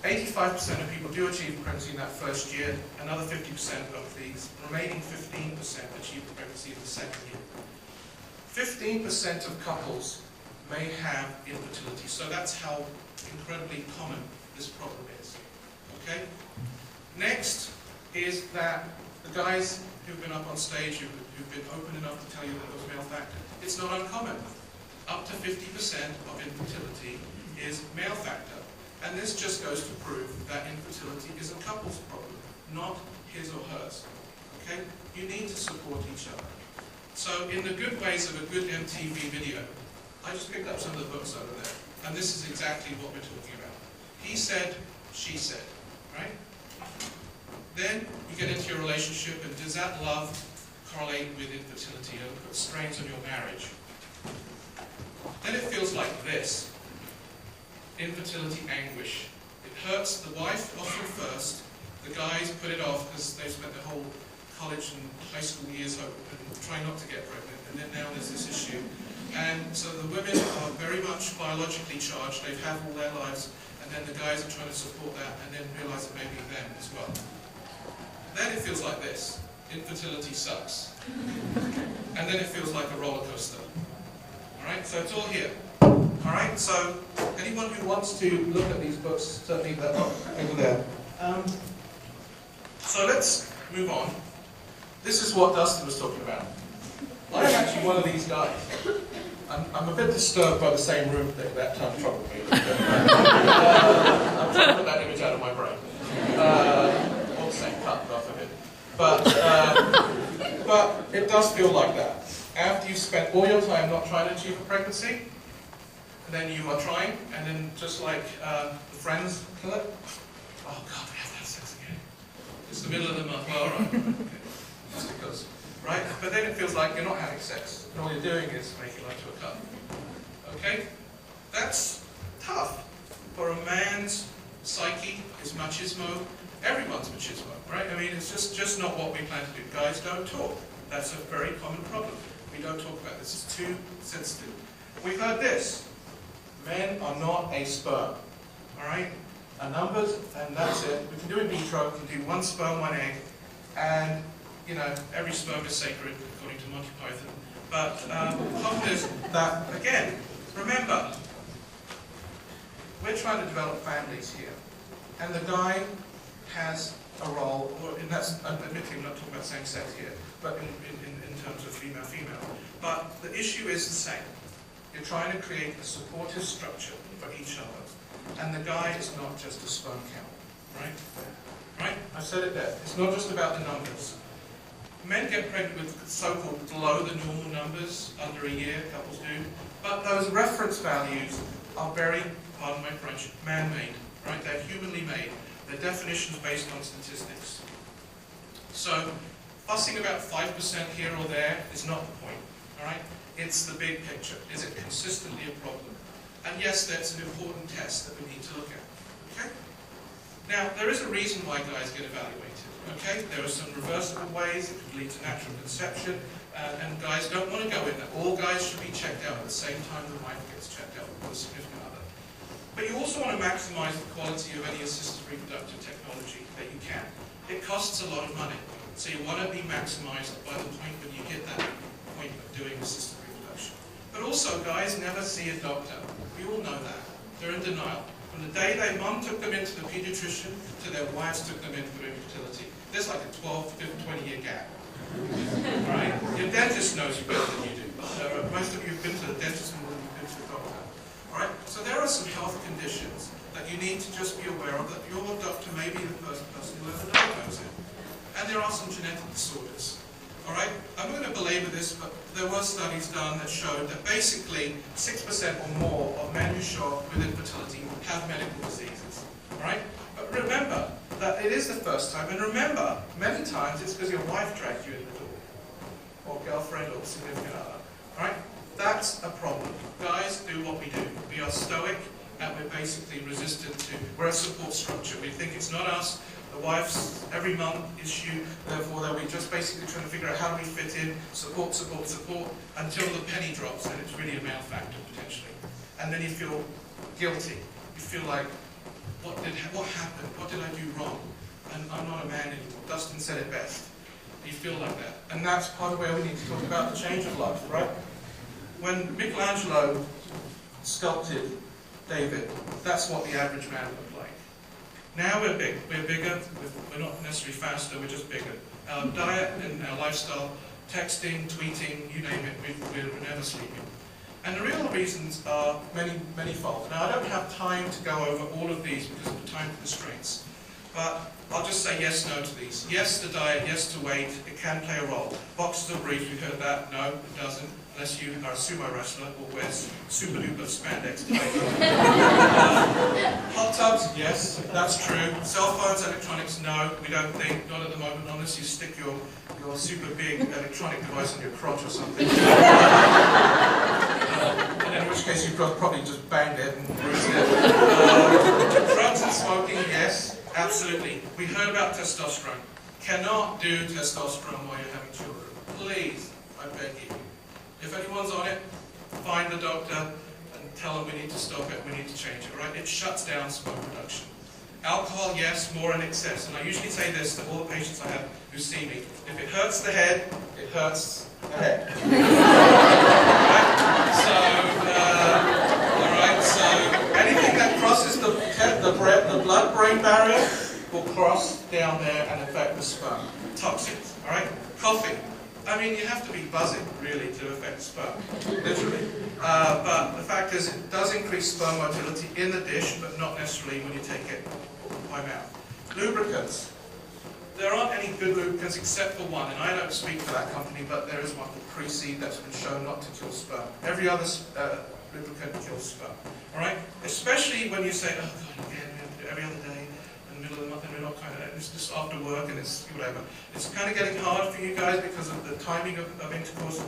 85% of people do achieve pregnancy in that first year. Another 50% of these remaining 15% achieve pregnancy in the second year. 15% of couples may have infertility, so that's how incredibly common this problem is. Okay? Next is that the guys who've been up on stage, who've been open enough to tell you that there was male factor, it's not uncommon. Up to 50% of infertility is male factor. And this just goes to prove that infertility is a couple's problem, not his or hers. Okay? You need to support each other. So in the good ways of a good MTV video, I just picked up some of the books over there, and this is exactly what we're talking about. He said, she said, right? Then you get into your relationship, and does that love correlate with infertility and put strains on your marriage? Then it feels like this. Infertility anguish. It hurts the wife often first. The guys put it off because they've spent their whole college and high school years trying not to get pregnant, and then now there's this issue. And so the women are very much biologically charged. They've had all their lives, and then the guys are trying to support that, and then realize it may be them as well. Then it feels like this. Infertility sucks. And then it feels like a roller coaster. All right, so it's all here. All right, so anyone who wants to look at these books, certainly they're over there. So let's move on. This is what Dustin was talking about. I'm actually one of these guys. I'm a bit disturbed by the same room thing that time probably. I'm trying to put that image out of my brain. Or the same cut off of it. But it does feel like that. After you've spent all your time not trying to achieve a pregnancy, and then you are trying, and then just like the friends kill it, oh God, we have to have sex again. It's the middle of the month, well, all right. Okay. Just because. Right? But then it feels like you're not having sex, and all you're doing is making love to a cup. Okay? That's tough. For a man's psyche, his machismo, everyone's machismo, right? I mean, it's just not what we plan to do. Guys don't talk. That's a very common problem. We don't talk about this. It's too sensitive. We've heard this. Men are not a sperm. All right? A numbers, and that's it. We can do in vitro. We can do one sperm, one egg, and you know, every sperm is sacred, according to Monty Python. But the problem is that, again, remember, we're trying to develop families here. And the guy has a role, and that's, admittedly I'm not talking about same sex here, but in terms of female-female. But the issue is the same. You're trying to create a supportive structure for each other. And the guy is not just a sperm count, right? Right? I said it there. It's not just about the numbers. Men get pregnant with so-called below the normal numbers, under a year, couples do. But those reference values are very, pardon my French, man-made, right? They're humanly made. They're definitions based on statistics. So, fussing about 5% here or there is not the point, all right? It's the big picture. Is it consistently a problem? And yes, that's an important test that we need to look at, okay? Now, there is a reason why guys get evaluated, okay? There are some reversible ways. It could lead to natural conception, and guys don't want to go in there. All guys should be checked out at the same time the wife gets checked out with a significant other. But you also want to maximize the quality of any assisted reproductive technology that you can. It costs a lot of money, so you want to be maximized by the point when you get that point of doing assisted reproduction. But also, guys never see a doctor. We all know that. They're in denial. From the day their mum took them into the pediatrician to their wives took them in for infertility, there's like a 12, 15, 20-year gap. Right? Your dentist knows you better than you do. Most of you have been to the dentist more than you've been to the doctor. Alright? So there are some health conditions that you need to just be aware of, that your doctor may be the first person who ever diagnose it. And there are some genetic disorders. Alright? I'm not going to belabor this, but there were studies done that showed that basically 6% or more of men who show up with infertility have medical diseases. Alright? But remember that it is the first time, and remember, many times it's because your wife dragged you in the door, or girlfriend or significant other. Alright? That's a problem. Guys do what we do. We are stoic, and we're basically resistant to, we're a support structure. We think it's not us. The wife's every month issue, therefore that we're just basically trying to figure out how do we fit in, support, support, support, until the penny drops and it's really a male factor potentially. And then you feel guilty. You feel like, what happened? What did I do wrong? And I'm not a man anymore. Dustin said it best. You feel like that. And that's part of where we need to talk about the change of life, right? When Michelangelo sculpted David, that's what the average man looked like. Now we're big. We're bigger. We're not necessarily faster. We're just bigger. Our diet and our lifestyle, texting, tweeting, you name it, we're never sleeping. And the real reasons are many-fold. Now, I don't have time to go over all of these because of the time constraints. But I'll just say yes, no to these. Yes to diet, yes to weight. It can play a role. Boxers are brief, you heard that. No, it doesn't. Unless you are a sumo wrestler or wears super-duper spandex to hot tubs, yes, that's true. Cell phones, electronics, no, we don't think. Not at the moment, unless you stick your super big electronic device in your crotch or something. In which case you probably just banged it and bruised it. Drugs and smoking, yes, absolutely. We heard about testosterone. Cannot do testosterone while you're having children. Please, I beg you. If anyone's on it, find the doctor and tell them we need to stop it, we need to change it, right? It shuts down sperm production. Alcohol, yes, more in excess. And I usually say this to all the patients I have who see me. If it hurts the head, it hurts the head. So anything that crosses the blood-brain barrier will cross down there and affect the sperm. Toxins, all right? Coffee. I mean, you have to be buzzing, really, to affect sperm, literally. But the fact is, it does increase sperm motility in the dish, but not necessarily when you take it by mouth. Lubricants. There aren't any good lubricants except for one, and I don't speak for that company, but there is one called Pre-Seed that's been shown not to kill sperm. Every other lubricant kills sperm, all right? Especially when you say, oh God, again, we have to do it every other day, in the middle of the month, and we're not kind of, it's just after work, and it's whatever. It's kind of getting hard for you guys because of the timing of intercourse,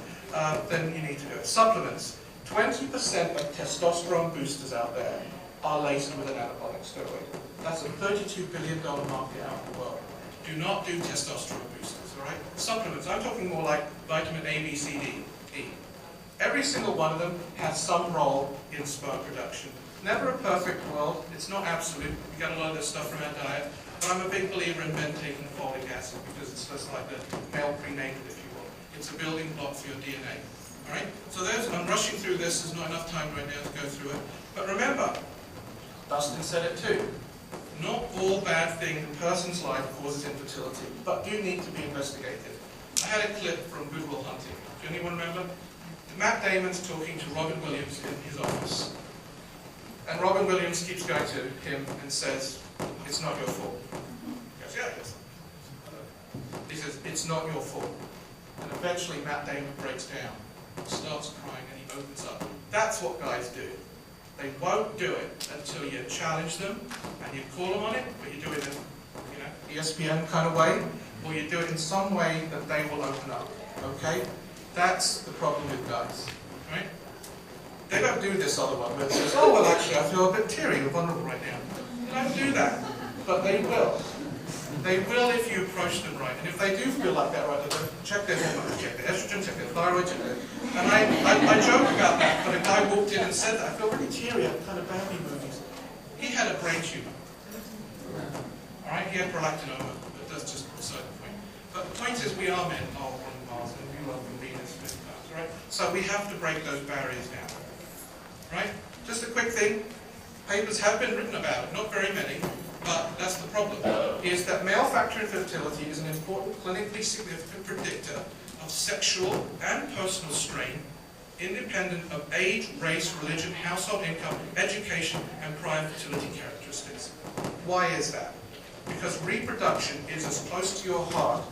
then you need to do it. Supplements. 20% of testosterone boosters out there are laced with an anabolic steroid. That's a $32 billion market out in the world. Do not do testosterone boosters, all right? Supplements, I'm talking more like vitamin A, B, C, D, E. Every single one of them has some role in sperm production. Never a perfect world, it's not absolute. We get a lot of this stuff from our diet, but I'm a big believer in men taking folic acid because it's just like the male prenatal, if you will. It's a building block for your DNA, all right? So I'm rushing through this, there's not enough time right now to go through it. But remember, Dustin said it too. Not all bad thing in a person's life causes infertility, but do need to be investigated. I had a clip from Good Will Hunting. Do anyone remember? Matt Damon's talking to Robin Williams in his office. And Robin Williams keeps going to him and says, "It's not your fault." He goes, "Yeah, it is." He says, "It's not your fault." And eventually Matt Damon breaks down, starts crying, and he opens up. That's what guys do. They won't do it until you challenge them and you call them on it, but you do it in, ESPN kind of way, or you do it in some way that they will open up. Okay? That's the problem with guys. Right? They don't do this other one where it says, "Oh, well, actually, I feel a bit teary and vulnerable right now." They don't do that. But they will. They will if you approach them right. And if they do feel like that, right, they'll check their hormones, check their estrogen, check their thyroid, check their... And I joke about that, but a guy walked in and said that. I feel really teary, I'm kind of Bambi movies. He had a brain tumor. Alright, he had prolactinoma, but that's just beside the point. But the point is, we are men, all from Mars, and we love from Venus, right? So we have to break those barriers down. Right? Just a quick thing. Papers have been written about it, not very many, but that's the problem, is that male factor infertility is an important clinically significant predictor of sexual and personal strain, independent of age, race, religion, household income, education, and prior fertility characteristics. Why is that? Because reproduction is as close to your heart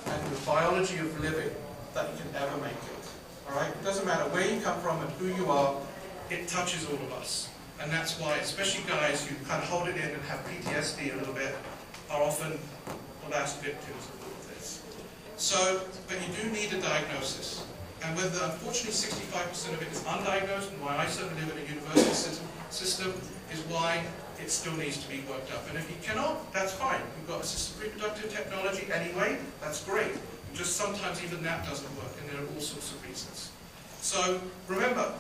and the biology of living that you can ever make it. Alright? It doesn't matter where you come from and who you are, it touches all of us. And that's why, especially guys who kind of hold it in and have PTSD a little bit, are often the last victims of all of this. So, but you do need a diagnosis. And whether, unfortunately, 65% of it is undiagnosed, and why I certainly live in a universal system, is why it still needs to be worked up. And if you cannot, that's fine. We've got assisted reproductive technology anyway, that's great. Just sometimes even that doesn't work, and there are all sorts of reasons. So, remember,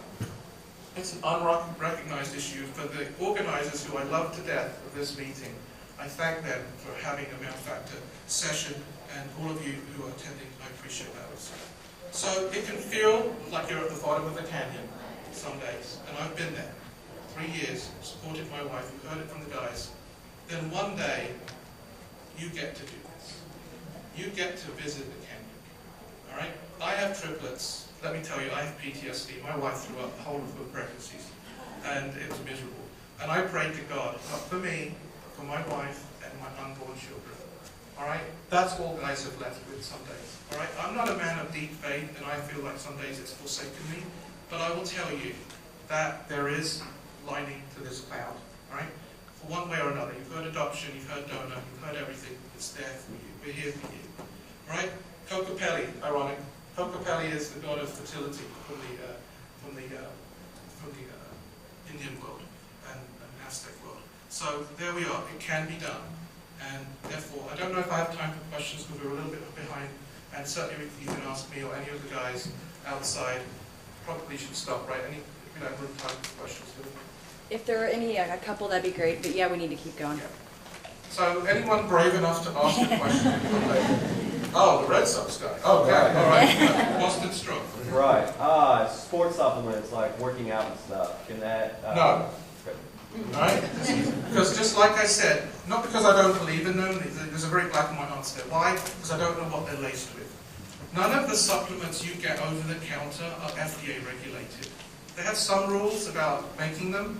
it's an unrecognized issue. For the organizers, who I love to death of this meeting, I thank them for having a male factor session, and all of you who are attending, I appreciate that also. So it can feel like you're at the bottom of the canyon some days, and I've been there. 3 years, supported my wife, you heard it from the guys. Then one day, you get to do this. You get to visit the canyon. All right? I have triplets. Let me tell you, I have PTSD. My wife threw up the whole of her pregnancies, and it was miserable. And I prayed to God, not for me, for my wife and my unborn children. All right? That's all guys have left with some days. All right? I'm not a man of deep faith, and I feel like some days it's forsaken me. But I will tell you that there is lining to this cloud. All right? For one way or another. You've heard adoption, you've heard donor, you've heard everything. It's there for you. We're here for you. All right? Kokopelli, ironic. Kokopelli is the god of fertility from the Indian world and Aztec world. So there we are. It can be done. And therefore, I don't know if I have time for questions because we're a little bit behind. And certainly you can ask me or any of the guys outside. Probably should stop, right? We don't have room time for questions, do we? If there are any, a couple, that'd be great. But yeah, we need to keep going. Yeah. So anyone brave enough to ask a question? Oh, the Red Sox guy. Okay, all right. Boston Straw. Right. Sports supplements like working out and stuff. Can that? No. Right? Because just like I said, not because I don't believe in them, there's a very black and white answer there. Why? Because I don't know what they're laced with. None of the supplements you get over the counter are FDA regulated. They have some rules about making them,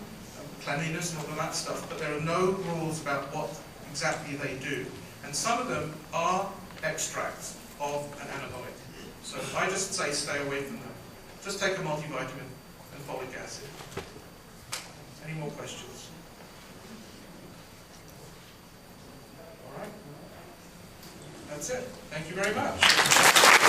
cleanliness and all of that stuff, but there are no rules about what exactly they do. And some of them are extracts of an anabolic. So I just say stay away from them. Just take a multivitamin and folic acid. Any more questions? All right. That's it. Thank you very much.